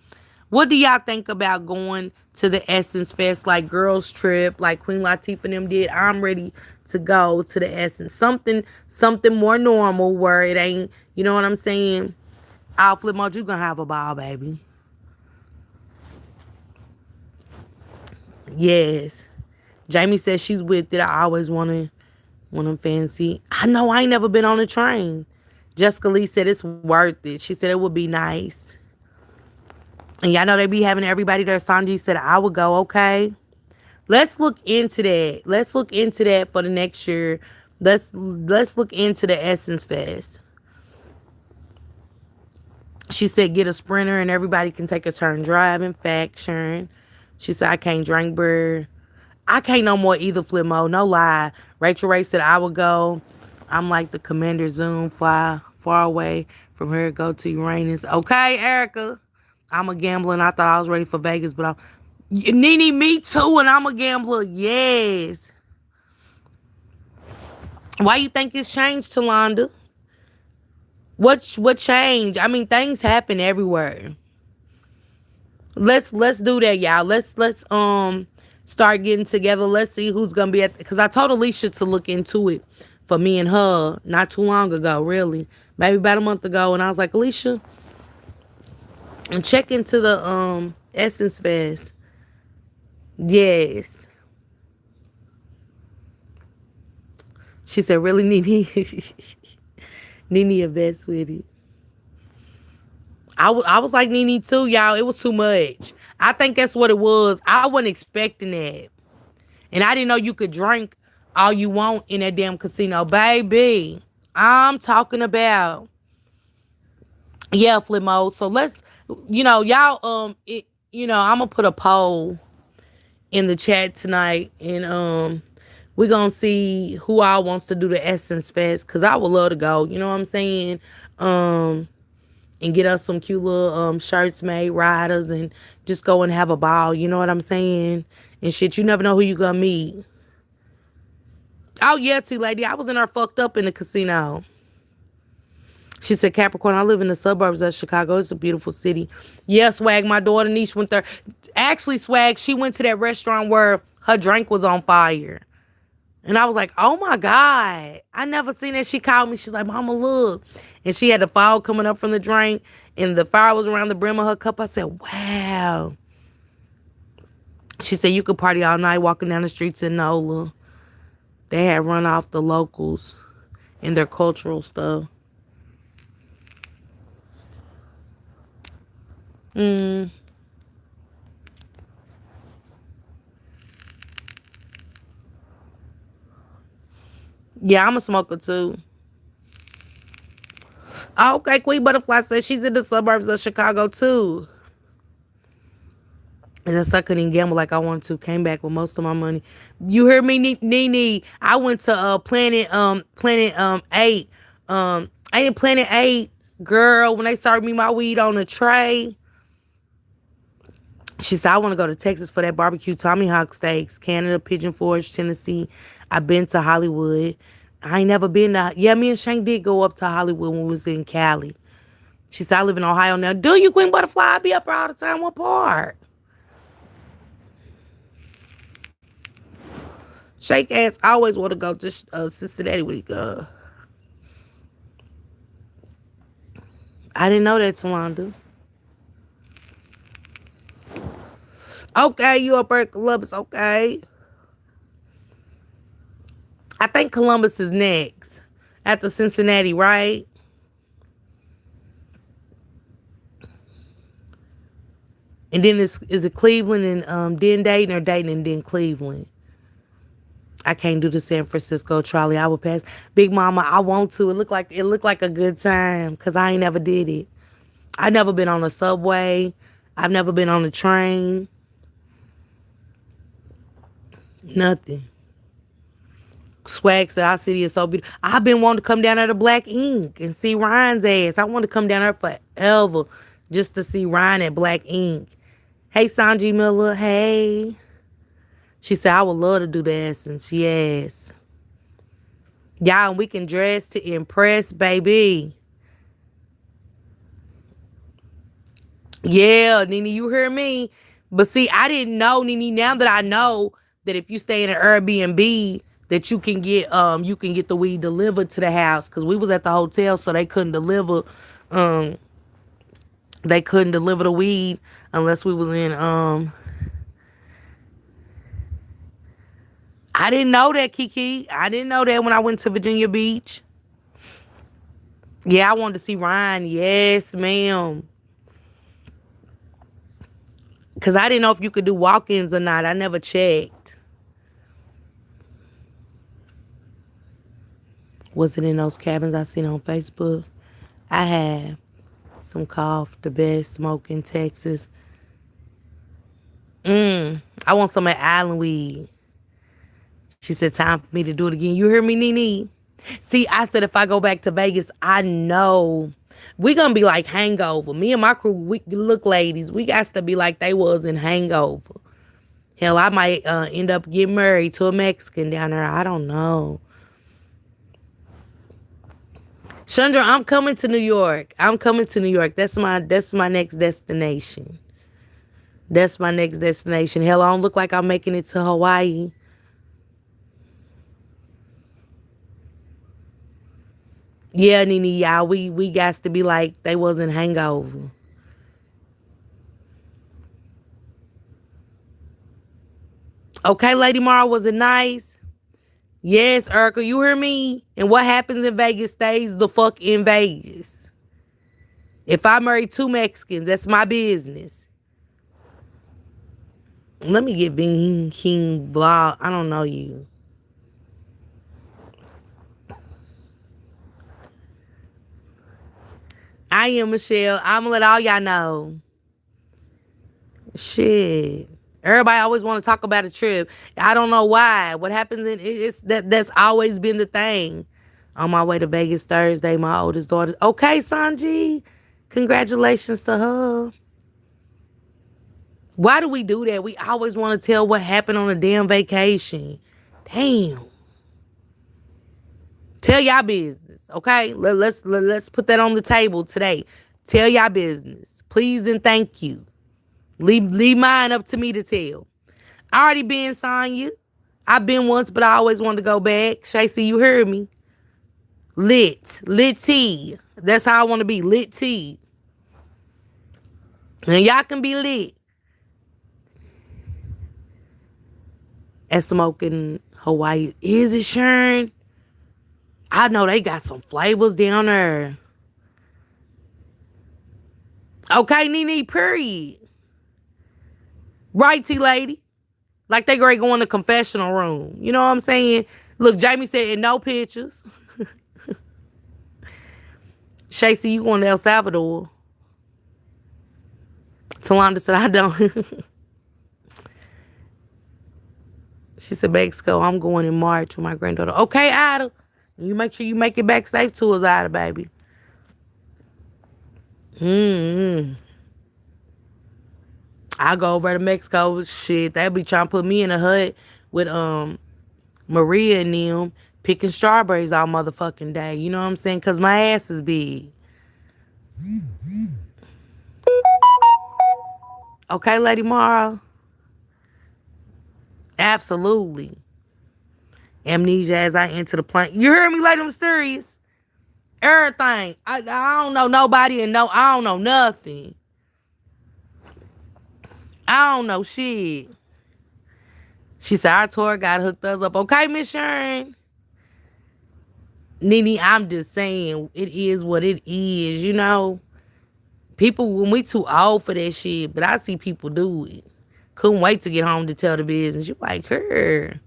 [SPEAKER 1] What do y'all think about going to the Essence Fest, like girls trip, like Queen Latifah and them did? I'm ready to go to the Essence. Something more normal where it ain't, you know what I'm saying? I'll Flip Mode, you gonna have a ball, baby. Yes. Jamie says she's with it. I always want them fancy. I know I ain't never been on a train. Jessica Lee said it's worth it. She said it would be nice. And y'all know they be having everybody there. Sanji said I would go, okay. Let's look into that. Let's look into that for the next year. Let's look into the Essence Fest. She said get a sprinter and everybody can take a turn driving. Fact, Sharon. She said I can't drink beer. I can't no more either, Flip Mode. No lie. Rachel Ray said I would go. I'm like the Commander Zoom, fly far away from here, go to Uranus. Okay, Erica. I'm a gambler and I thought I was ready for Vegas, but I'm Nene, me too, and I'm a gambler. Yes. Why you think it's changed, Talonda? What changed? I mean, things happen everywhere. Let's do that, y'all. Let's start getting together. Let's see who's gonna be at because I told Alicia to look into it for me and her not too long ago, really. Maybe about a month ago, and I was like, Alicia, and check into the Essence Fest. Yes. She said, really, Nene? Nene a best with it. I was like Nene too, y'all. It was too much. I think that's what it was. I wasn't expecting that. And I didn't know you could drink all you want in that damn casino. Baby, I'm talking about, yeah, flip mode. So let's, y'all, I'm going to put a poll in the chat tonight. And we're going to see who all wants to do the Essence Fest. Because I would love to go. You know what I'm saying? And get us some cute little shirts made, riders, and just go and have a ball. You know what I'm saying? And shit, you never know who you gonna meet. Oh, yeah, T-Lady. I was in there fucked up in the casino. She said, Capricorn, I live in the suburbs of Chicago. It's a beautiful city. Yeah, Swag, my daughter Niche went there. Actually, Swag, she went to that restaurant where her drink was on fire. And I was like, oh, my God. I never seen that. She called me. She's like, Mama, look. And she had the fog coming up from the drink. And the fire was around the brim of her cup. I said, wow. She said, you could party all night walking down the streets in NOLA. They had run off the locals and their cultural stuff. Yeah, I'm a smoker too. Okay, Queen Butterfly says she's in the suburbs of Chicago too. And I couldn't even gamble like I wanted to. Came back with most of my money. You hear me, Nene? I went to Planet 8. I didn't Planet 8, girl. When they served me my weed on a tray, she said I want to go to Texas for that barbecue Tommy Hawk steaks. Canada, Pigeon Forge, Tennessee. I've been to Hollywood. I ain't never been to. Yeah, me and Shank did go up to Hollywood when we was in Cali. She said I live in Ohio now. Do you, Queen Butterfly? I be up there all the time. What part? Shake ass always want to go to Cincinnati when he go. I didn't know that, Tawanda. Okay, you up there, Columbus. Okay. I think Columbus is next after Cincinnati, right? And then is it Cleveland and then Dayton, or Dayton and then Cleveland? I can't do the San Francisco trolley. I would pass. Big Mama, I want to. It looked like a good time because I ain't never did it. I never been on a subway. I've never been on a train. Nothing. Swag said our city is so beautiful. I've been wanting to come down there to Black Ink and see Ryan's ass. I want to come down there forever just to see Ryan at Black Ink. Hey, Sanji Miller. Hey. She said, I would love to do the Essence. Yes. Y'all, we can dress to impress, baby. Yeah, Nene, you hear me? But see, I didn't know, Nene. Now that I know that if you stay in an Airbnb, that you can get the weed delivered to the house. Cause we was at the hotel, so they couldn't deliver the weed unless we was in I didn't know that, Kiki. I didn't know that when I went to Virginia Beach. Yeah, I wanted to see Ryan. Yes, ma'am. Because I didn't know if you could do walk-ins or not. I never checked. Was it in those cabins I seen on Facebook? I have some cough, the best smoke in Texas. I want some at Island Weed. She said, time for me to do it again. You hear me, Nene? See, I said if I go back to Vegas, I know we gonna be like Hangover. Me and my crew, we look, ladies, we got to be like they was in Hangover. Hell, I might end up getting married to a Mexican down there. I don't know. Chandra, I'm coming to New York. That's my next destination. That's my next destination. Hell, I don't look like I'm making it to Hawaii. Yeah, Nene, y'all, we got to be like they wasn't Hangover. Okay, Lady Mara, was it nice? Yes, Erica, you hear me? And what happens in Vegas stays the fuck in Vegas. If I marry two Mexicans, that's my business. Let me get Bing King Vlog. I don't know you. I am Michelle. I'm gonna let all y'all know. Shit. Everybody always want to talk about a trip. I don't know why. What happens in it's that's always been the thing. On my way to Vegas Thursday, my oldest daughter. Okay, Sanji. Congratulations to her. Why do we do that? We always want to tell what happened on a damn vacation. Damn. Tell y'all business, okay? Let's put that on the table today. Tell y'all business, please and thank you. Leave mine up to me to tell. I already been, Sonya. I've been once, but I always wanted to go back. Shacey, you heard me. Lit tea. That's how I want to be. Lit tea. And y'all can be lit at smoking Hawaii. Is it, Sharon? I know they got some flavors down there. Okay, Nene, period. Right, T-Lady? Like they great go in the confessional room. You know what I'm saying? Look, Jamie said, no pictures. Shacey, you going to El Salvador? Talonda said, I don't. She said, Mexico, I'm going in March with my granddaughter. Okay, Ida. You make sure you make it back safe to us, Ida, baby. I go over to Mexico. Shit, they be trying to put me in a hut with Maria and them picking strawberries all motherfucking day. You know what I'm saying? Because my ass is big. Okay, Lady Mara? Absolutely. Amnesia as I enter the plane. You heard me, Lady Mysterious? Everything. I don't know nobody and I don't know nothing. I don't know shit. She said our tour guide hooked us up. Okay, Miss Sharon? Nene, I'm just saying it is what it is, you know? People, when we too old for that shit, but I see people do it. Couldn't wait to get home to tell the business. You like her.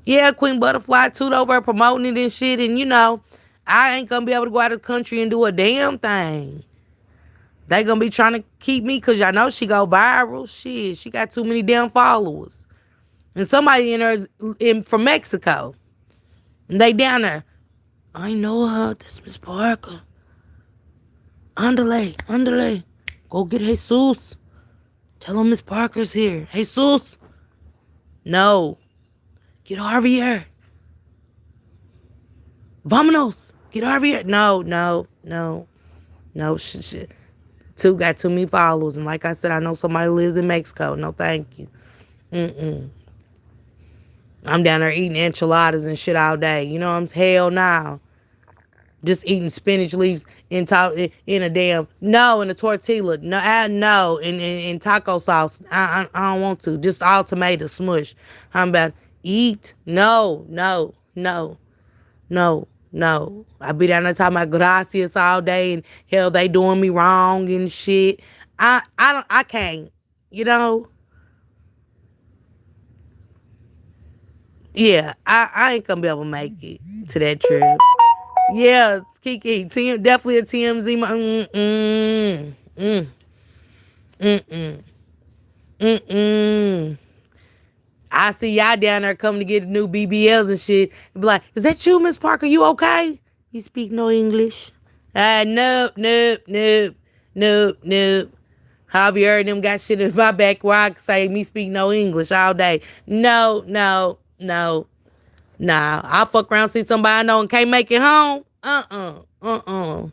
[SPEAKER 1] Yeah, Queen Butterfly toot over promoting it and shit. And, you know, I ain't going to be able to go out of the country and do a damn thing. They going to be trying to keep me because y'all know she go viral. Shit, she got too many damn followers. And somebody in her is from Mexico. And they down there. I know her. That's Miss Parker. Andale. Go get Jesus. Tell him Miss Parker's here. Jesus. No. Get Javier. Vámonos. Get Javier. No. Shit. Two got too many followers. And like I said, I know somebody lives in Mexico. No, thank you. I'm down there eating enchiladas and shit all day. You know what I'm saying? Hell no. Just eating spinach leaves in a damn in a tortilla. No, in taco sauce. I don't want to. Just all tomato smush. I'm about eat. No. I be down there talking about gracias all day and hell they doing me wrong and shit. I can't. You know. Yeah, I ain't gonna be able to make it to that trip. Yeah, Kiki, definitely a TMZ. I see y'all down there coming to get new BBLs and shit. Be like, is that you, Miss Parker? You okay? You speak no English? Nope. Javier and them got shit in my back where I say me speak no English all day. No. Nah, I'll fuck around, see somebody I know and can't make it home. No.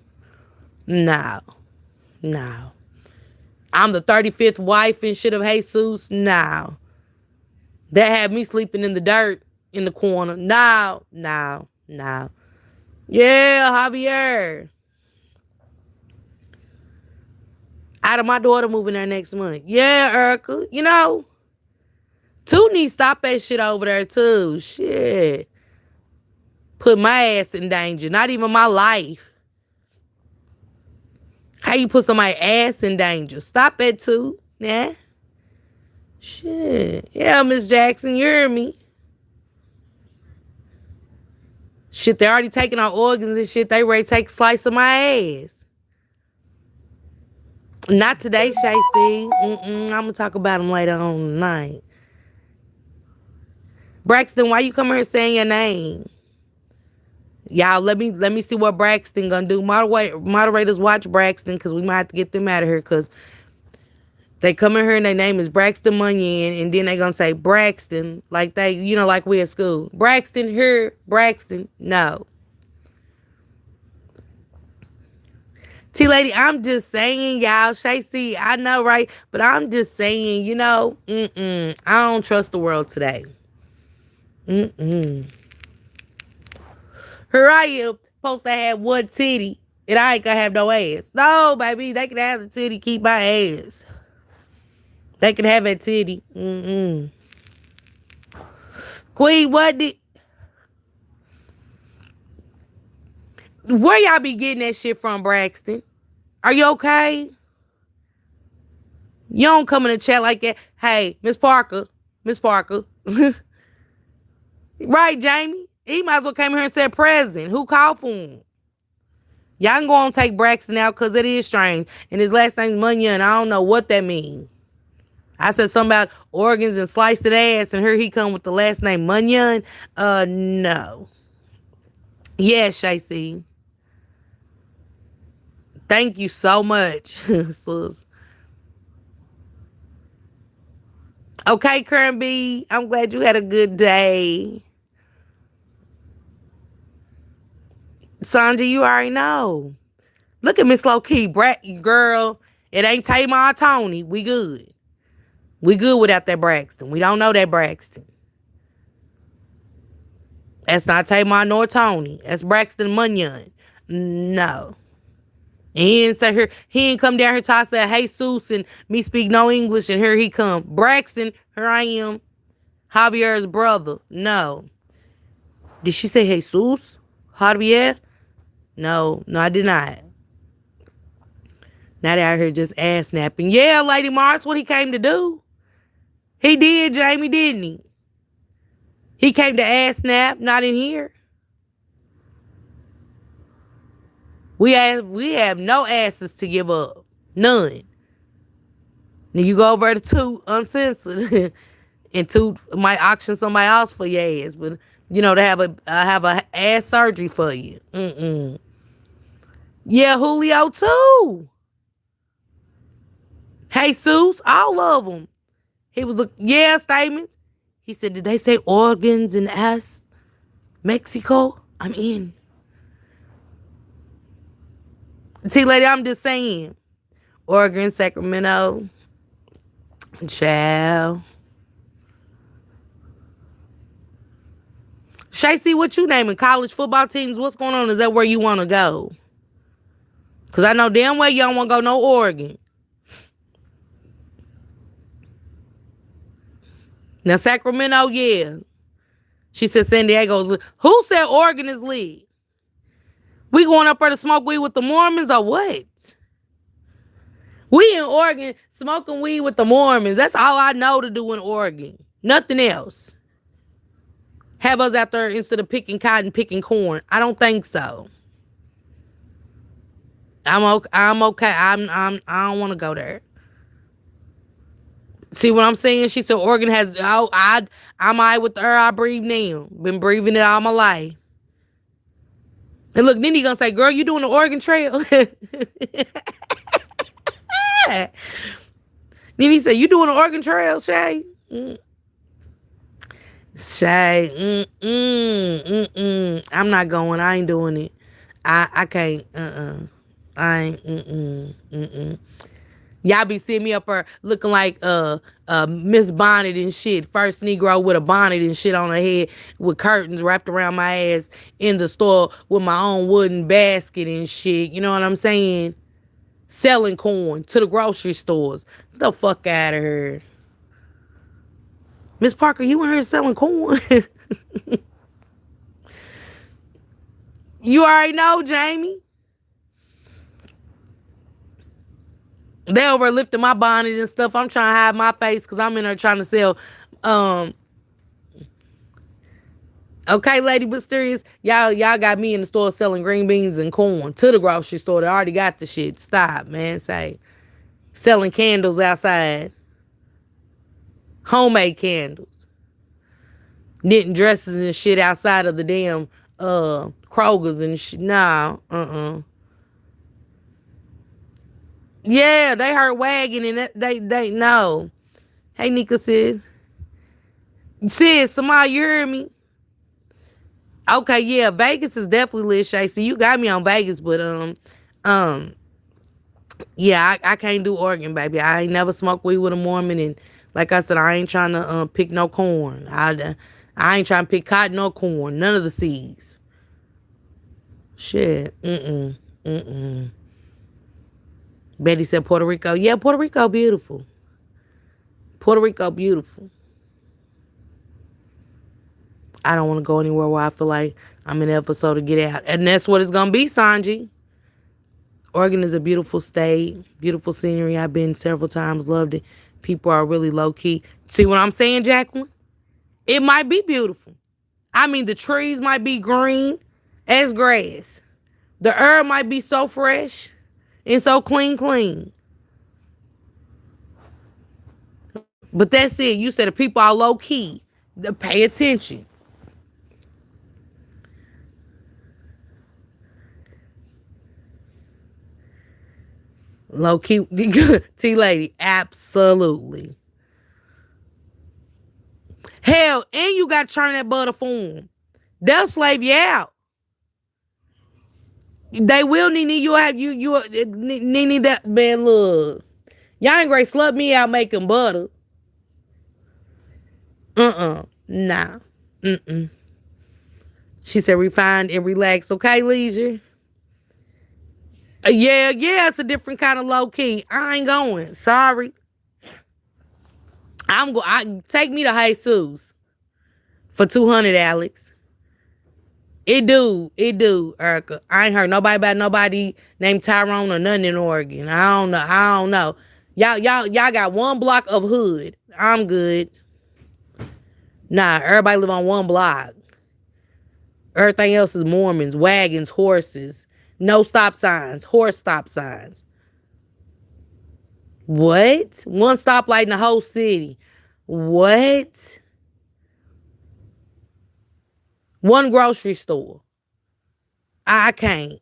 [SPEAKER 1] I'm the 35th wife and shit of Jesus. No. That had me sleeping in the dirt in the corner. No. Yeah, Javier. Out of my daughter moving there next month. Yeah, Erica. You know. Two needs to stop that shit over there too. Shit. Put my ass in danger. Not even my life. How you put somebody's ass in danger? Stop it too. Yeah. Shit. Yeah, Miss Jackson, you hear me? Shit, they already taking our organs and shit. They ready to take a slice of my ass. Not today, Shacey. I'm going to talk about them later on tonight. Braxton, why you come here saying your name? Y'all, let me see what Braxton gonna do. Moderators watch Braxton because we might have to get them out of here because they come in here and their name is Braxton Munyan and then they gonna say Braxton like they, you know, like we at school. Braxton here, Braxton. No. T-Lady, I'm just saying, y'all. Shacey, I know, right? But I'm just saying, you know, I don't trust the world today. Here I am, supposed to have one titty, and I ain't gonna have no ass. No, baby, they can have the titty, keep my ass. They can have that titty. Queen, what did... Where y'all be getting that shit from, Braxton? Are you okay? You don't come in the chat like that. Hey, Miss Parker. Right, Jamie? He might as well came here and said present. Who called for him? Y'all can go on and take Braxton out because it is strange. And his last name's Munya, and I don't know what that means. I said something about organs and sliced ass, and here he come with the last name Munyon. No. Yes, Shacey. Thank you so much, sis. Okay, Kirby. I'm glad you had a good day. Sandra, you already know. Look at Miss Low Key, girl. It ain't Tamar or Tony. We good. We good without that Braxton. We don't know that Braxton. That's not Tamar nor Tony. That's Braxton Munyon. No. And he didn't say here, he didn't come down here to say, hey, Seuss, and me speak no English, and here he come. Braxton, here I am. Javier's brother. No. Did she say Jesus? Javier? No, I did not. Now they out here just ass snapping. Yeah, Lady Mars, what he came to do. He did, Jamie, didn't he? He came to ass snap, not in here. We have no asses to give up. None. Now you go over to Toot uncensored and Toot might auction somebody else for your ass, but you know, to have a ass surgery for you. Yeah, Julio too. Jesus, all of them. He was statements. He said, did they say organs and ass? Mexico? I'm in. See, lady, I'm just saying. Oregon, Sacramento. Child. Shacey, what you naming? College football teams? What's going on? Is that where you want to go? Because I know damn well you don't want to go no Oregon. Now, Sacramento, yeah. She said San Diego's. Who said Oregon is lit? We going up there to smoke weed with the Mormons or what? We in Oregon smoking weed with the Mormons. That's all I know to do in Oregon. Nothing else. Have us out there instead of picking cotton, picking corn. I don't think so. I'm okay. I don't want to go there. See what I'm saying? She said Oregon has. I'm all right with the air I breathe now. Been breathing it all my life. And look, then he gonna say, "Girl, you doing the Oregon Trail?" Then he said, "You doing the Oregon Trail, Shay?" Shay, I'm not going. I ain't doing it. I can't. I ain't. Y'all be seeing me up there looking like Miss Bonnet and shit. First Negro with a bonnet and shit on her head with curtains wrapped around my ass in the store with my own wooden basket and shit. You know what I'm saying? Selling corn to the grocery stores. Get the fuck out of here. Miss Parker, you in here selling corn? You already know, Jamie. They over lifting my bonnet and stuff. I'm trying to hide my face because I'm in there trying to sell. Okay, Lady Mysterious, y'all got me in the store selling green beans and corn to the grocery store. They already got the shit. Stop, man. Say, selling candles outside, homemade candles, knitting dresses and shit outside of the damn Kroger's and shit. Nah, Yeah, they heard wagging and they know. Hey, Nika sis. Samaya, you hear me? Okay, yeah, Vegas is definitely lit, Shay. See, you got me on Vegas, but yeah, I can't do Oregon, baby. I ain't never smoked weed with a Mormon, and like I said, I ain't trying to pick no corn. I ain't trying to pick cotton or corn, none of the seeds. Shit, Betty said Puerto Rico. Yeah, Puerto Rico beautiful. Puerto Rico beautiful. I don't want to go anywhere where I feel like I'm in an episode to get out. And that's what it's going to be, Sanji. Oregon is a beautiful state. Beautiful scenery. I've been several times. Loved it. People are really low-key. See what I'm saying, Jacqueline? It might be beautiful. I mean, the trees might be green as grass. The herb might be so fresh and so clean. But that's it. You said the people are low key. Pay attention. Low key. T lady. Absolutely. Hell, and you got to turn that butter for them. They'll slave you out. They will, Nene. You have Nene. That man, look, y'all ain't great. Slut me out making butter. Nah. She said refined and relaxed. Okay, Leisure. Yeah, it's a different kind of low key. I ain't going. Sorry. Take me to Jesus for 200, Alex. It do, Erica. I ain't heard nobody about nobody named Tyrone or nothing in Oregon. I don't know. Y'all got one block of hood. I'm good. Nah, everybody live on one block. Everything else is Mormons, wagons, horses, no stop signs, horse stop signs. What? One stoplight in the whole city. What? One grocery store. I can't.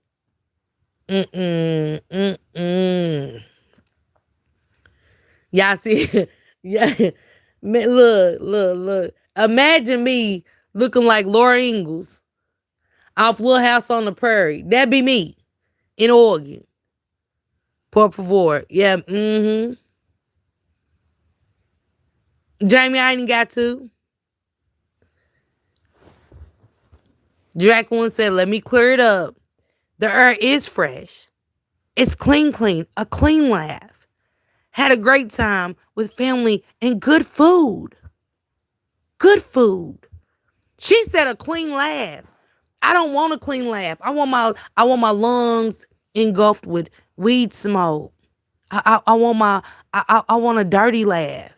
[SPEAKER 1] Y'all see? Yeah. Man, look. Imagine me looking like Laura Ingalls off Little House on the Prairie. That'd be me in Oregon. Por favor. Yeah. Jamie, I ain't got to. Jacqueline said, let me clear it up. The air is fresh. It's clean. A clean laugh. Had a great time with family and good food. Good food. She said a clean laugh. I don't want a clean laugh. I want my lungs engulfed with weed smoke. I want a dirty laugh.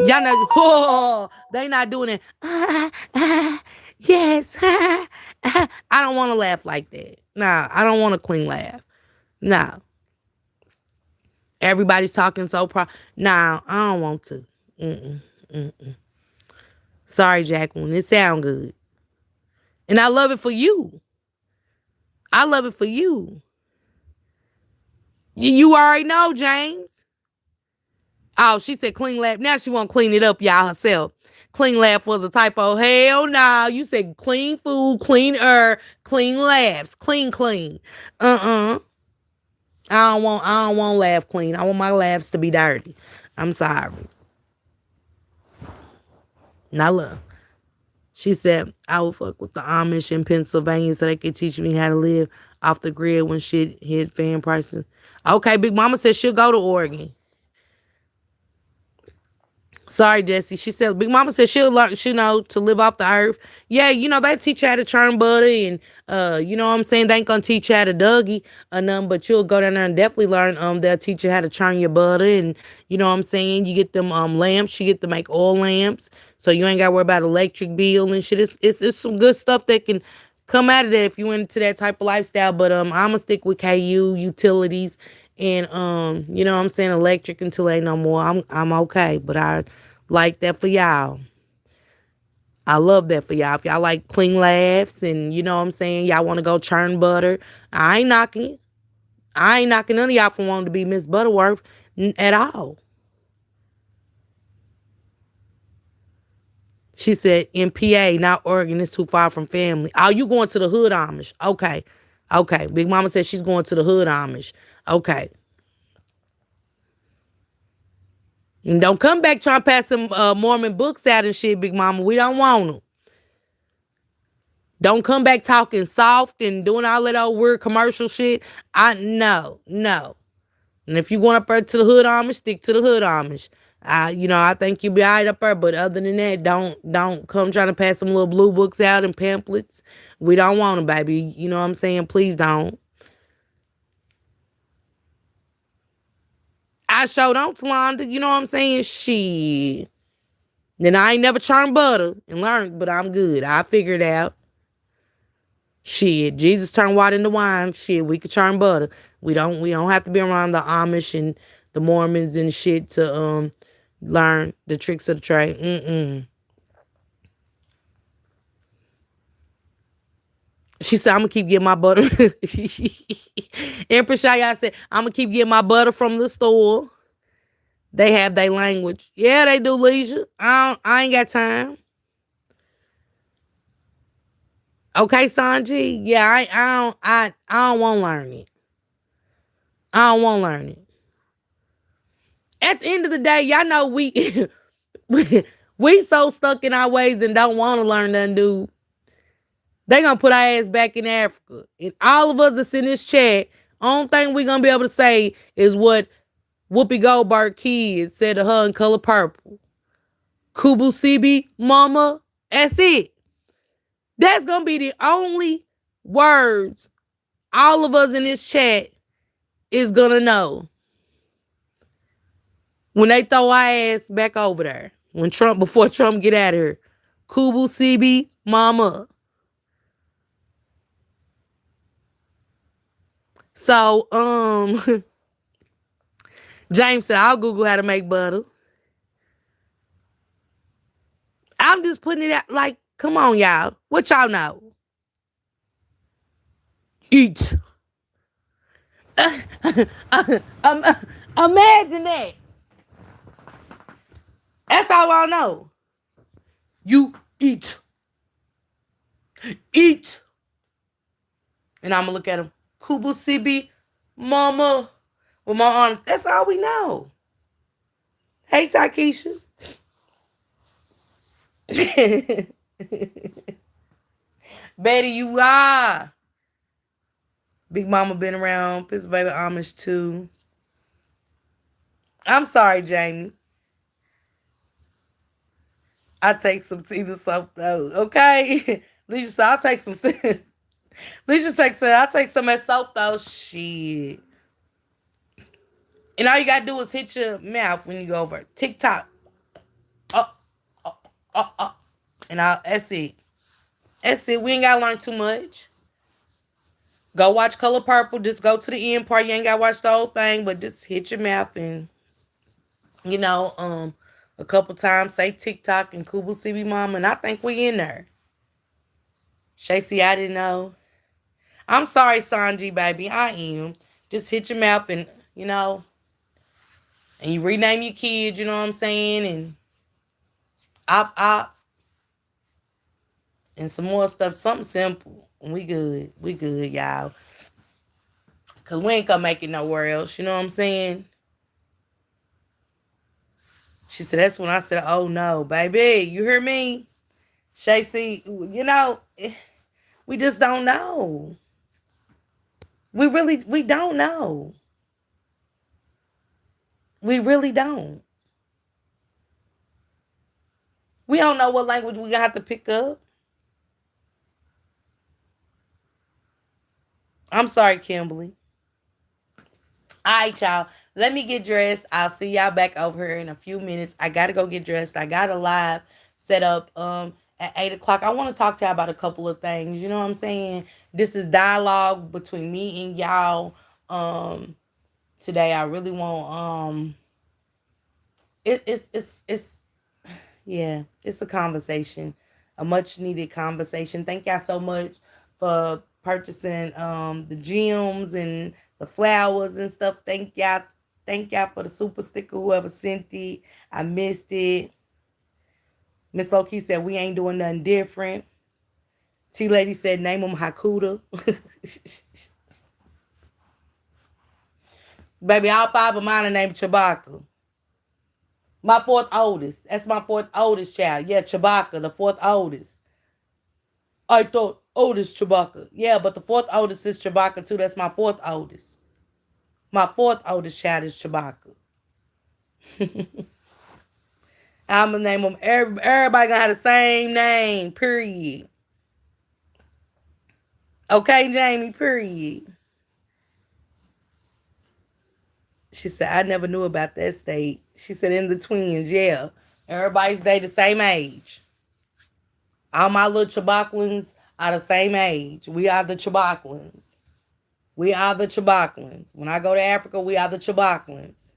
[SPEAKER 1] Y'all know, they not doing it. Yes. I don't want to laugh like that. Nah, I don't want a clean laugh. Nah. Everybody's talking so proud. Nah, I don't want to. Sorry, Jacqueline. It sound good. And I love it for you. You already know, James. Oh, she said clean laugh. Now she won't clean it up, y'all, herself. Clean laugh was a typo. Hell nah. You said clean food, clean air, clean laughs. Clean. I don't want laugh clean. I want my laughs to be dirty. I'm sorry. Now look. She said, I would fuck with the Amish in Pennsylvania so they could teach me how to live off the grid when shit hit fan prices. Okay, Big Mama said she'll go to Oregon. Sorry, Jessie. She said, Big Mama said she'll learn, to live off the earth. Yeah, they teach you how to churn butter and, you know what I'm saying? They ain't gonna teach you how to Dougie or nothing, but you'll go down there and definitely learn, they'll teach you how to churn your butter and, you know what I'm saying? You get them, lamps, you get to make oil lamps, so you ain't gotta worry about electric bill and shit. It's some good stuff that can come out of that if you into that type of lifestyle, but, I'm gonna stick with KU, utilities, and you know what I'm saying, electric until ain't no more. I'm okay, but I like that for y'all. I love that for y'all. If y'all like clean laughs and you know what I'm saying, y'all want to go churn butter, I ain't knocking it. I ain't knocking none of y'all for wanting to be Miss Butterworth at all. She said, in PA, not Oregon, it's too far from family. Oh, you going to the hood Amish. Okay. Big Mama said she's going to the hood Amish. Okay. And don't come back trying to pass some Mormon books out and shit, Big Mama. We don't want them. Don't come back talking soft and doing all that old weird commercial shit. No. And if you going up there to the hood Amish, stick to the hood Amish. I think you'll be all right up there. But other than that, don't come trying to pass some little blue books out and pamphlets. We don't want them, baby. You know what I'm saying? Please don't. I sure don't, Talonda. You know what I'm saying? Shit. Then I ain't never churned butter and learned, but I'm good. I figured it out. Shit, Jesus turned water into wine. Shit, we could turn butter. We don't have to be around the Amish and the Mormons and shit to learn the tricks of the trade. She said, I'm gonna keep getting my butter. Empress Shaya said, I'm gonna keep getting my butter from the store. They have their language. Yeah, they do, Leisha. I ain't got time. Okay, Sanji. Yeah, I don't want to learn it. I don't want to learn it. At the end of the day, y'all know we so stuck in our ways and don't want to learn nothing, dude. They gonna put our ass back in Africa. And all of us that's in this chat, only thing we gonna be able to say is what Whoopi Goldberg kids said to her in Color Purple. Kubu Sibi Mama. That's it. That's gonna be the only words all of us in this chat is gonna know when they throw our ass back over there. Before Trump get out of here. Kubu Sibi Mama. So, James said, I'll Google how to make butter. I'm just putting it out like, come on, y'all. What y'all know? Eat. Um, Imagine that. That's all I know. You eat. Eat. And I'm going to look at him. Kubu Sibi, Mama. With my arms. That's all we know. Hey, Takesha. Betty, you are. Big Mama been around. Pennsylvania Amish too. I'm sorry, Jamie. I take some tea to soap though. Okay. Lisa said, I'll take some. Lisa said, I'll take some at soap though. Shit. And all you gotta do is hit your mouth when you go over TikTok. Oh, oh, oh, oh. And that's it. That's it. We ain't gotta learn too much. Go watch Color Purple. Just go to the end part. You ain't gotta watch the whole thing, but just hit your mouth and a couple times say TikTok and Kubu CB Mama, and I think we in there. Shacey, I didn't know. I'm sorry, Sanji, baby. I am. Just hit your mouth and and you rename your kids. You know what I'm saying? And op and some more stuff. Something simple. And we good. We good, y'all. Cause we ain't gonna make it nowhere else. You know what I'm saying? She said, that's when I said, oh no, baby. You hear me? Shacey, we just don't know. We don't know. We really don't. We don't know what language we gonna have to pick up. I'm sorry, Kimberly. All right, y'all. Let me get dressed. I'll see y'all back over here in a few minutes. I gotta go get dressed. I got a live set up at 8 o'clock. I want to talk to y'all about a couple of things. You know what I'm saying? This is dialogue between me and y'all. Today I really want it's yeah, it's a conversation, a much needed conversation. Thank y'all so much for purchasing the gems and the flowers and stuff. Thank y'all. Thank y'all for the super sticker, whoever sent it. I missed it. Miss Loki said we ain't doing nothing different. T Lady said name them Hakuda. Baby, all five of mine are named Chewbacca. My fourth oldest. That's my fourth oldest child. Yeah, Chewbacca, the fourth oldest. I thought oldest Chewbacca. Yeah, but the fourth oldest is Chewbacca too. That's my fourth oldest. My fourth oldest child is Chewbacca. I'm gonna name them. Everybody gonna have the same name. Period. Okay, Jamie. Period. She said, I never knew about that state. She said, in the twins, yeah. Everybody's they the same age. All my little Chewbacquans are the same age. We are the Chabaklans. We are the Chabaklans. When I go to Africa, we are the Chabaklans.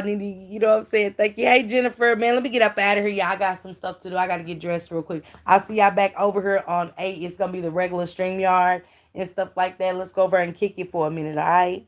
[SPEAKER 1] Nini, you know what I'm saying? Thank you. Hey, Jennifer, man, let me get up out of here. Y'all, I got some stuff to do. I got to get dressed real quick. I'll see y'all back over here on 8. It's going to be the regular StreamYard and stuff like that. Let's go over and kick it for a minute, all right?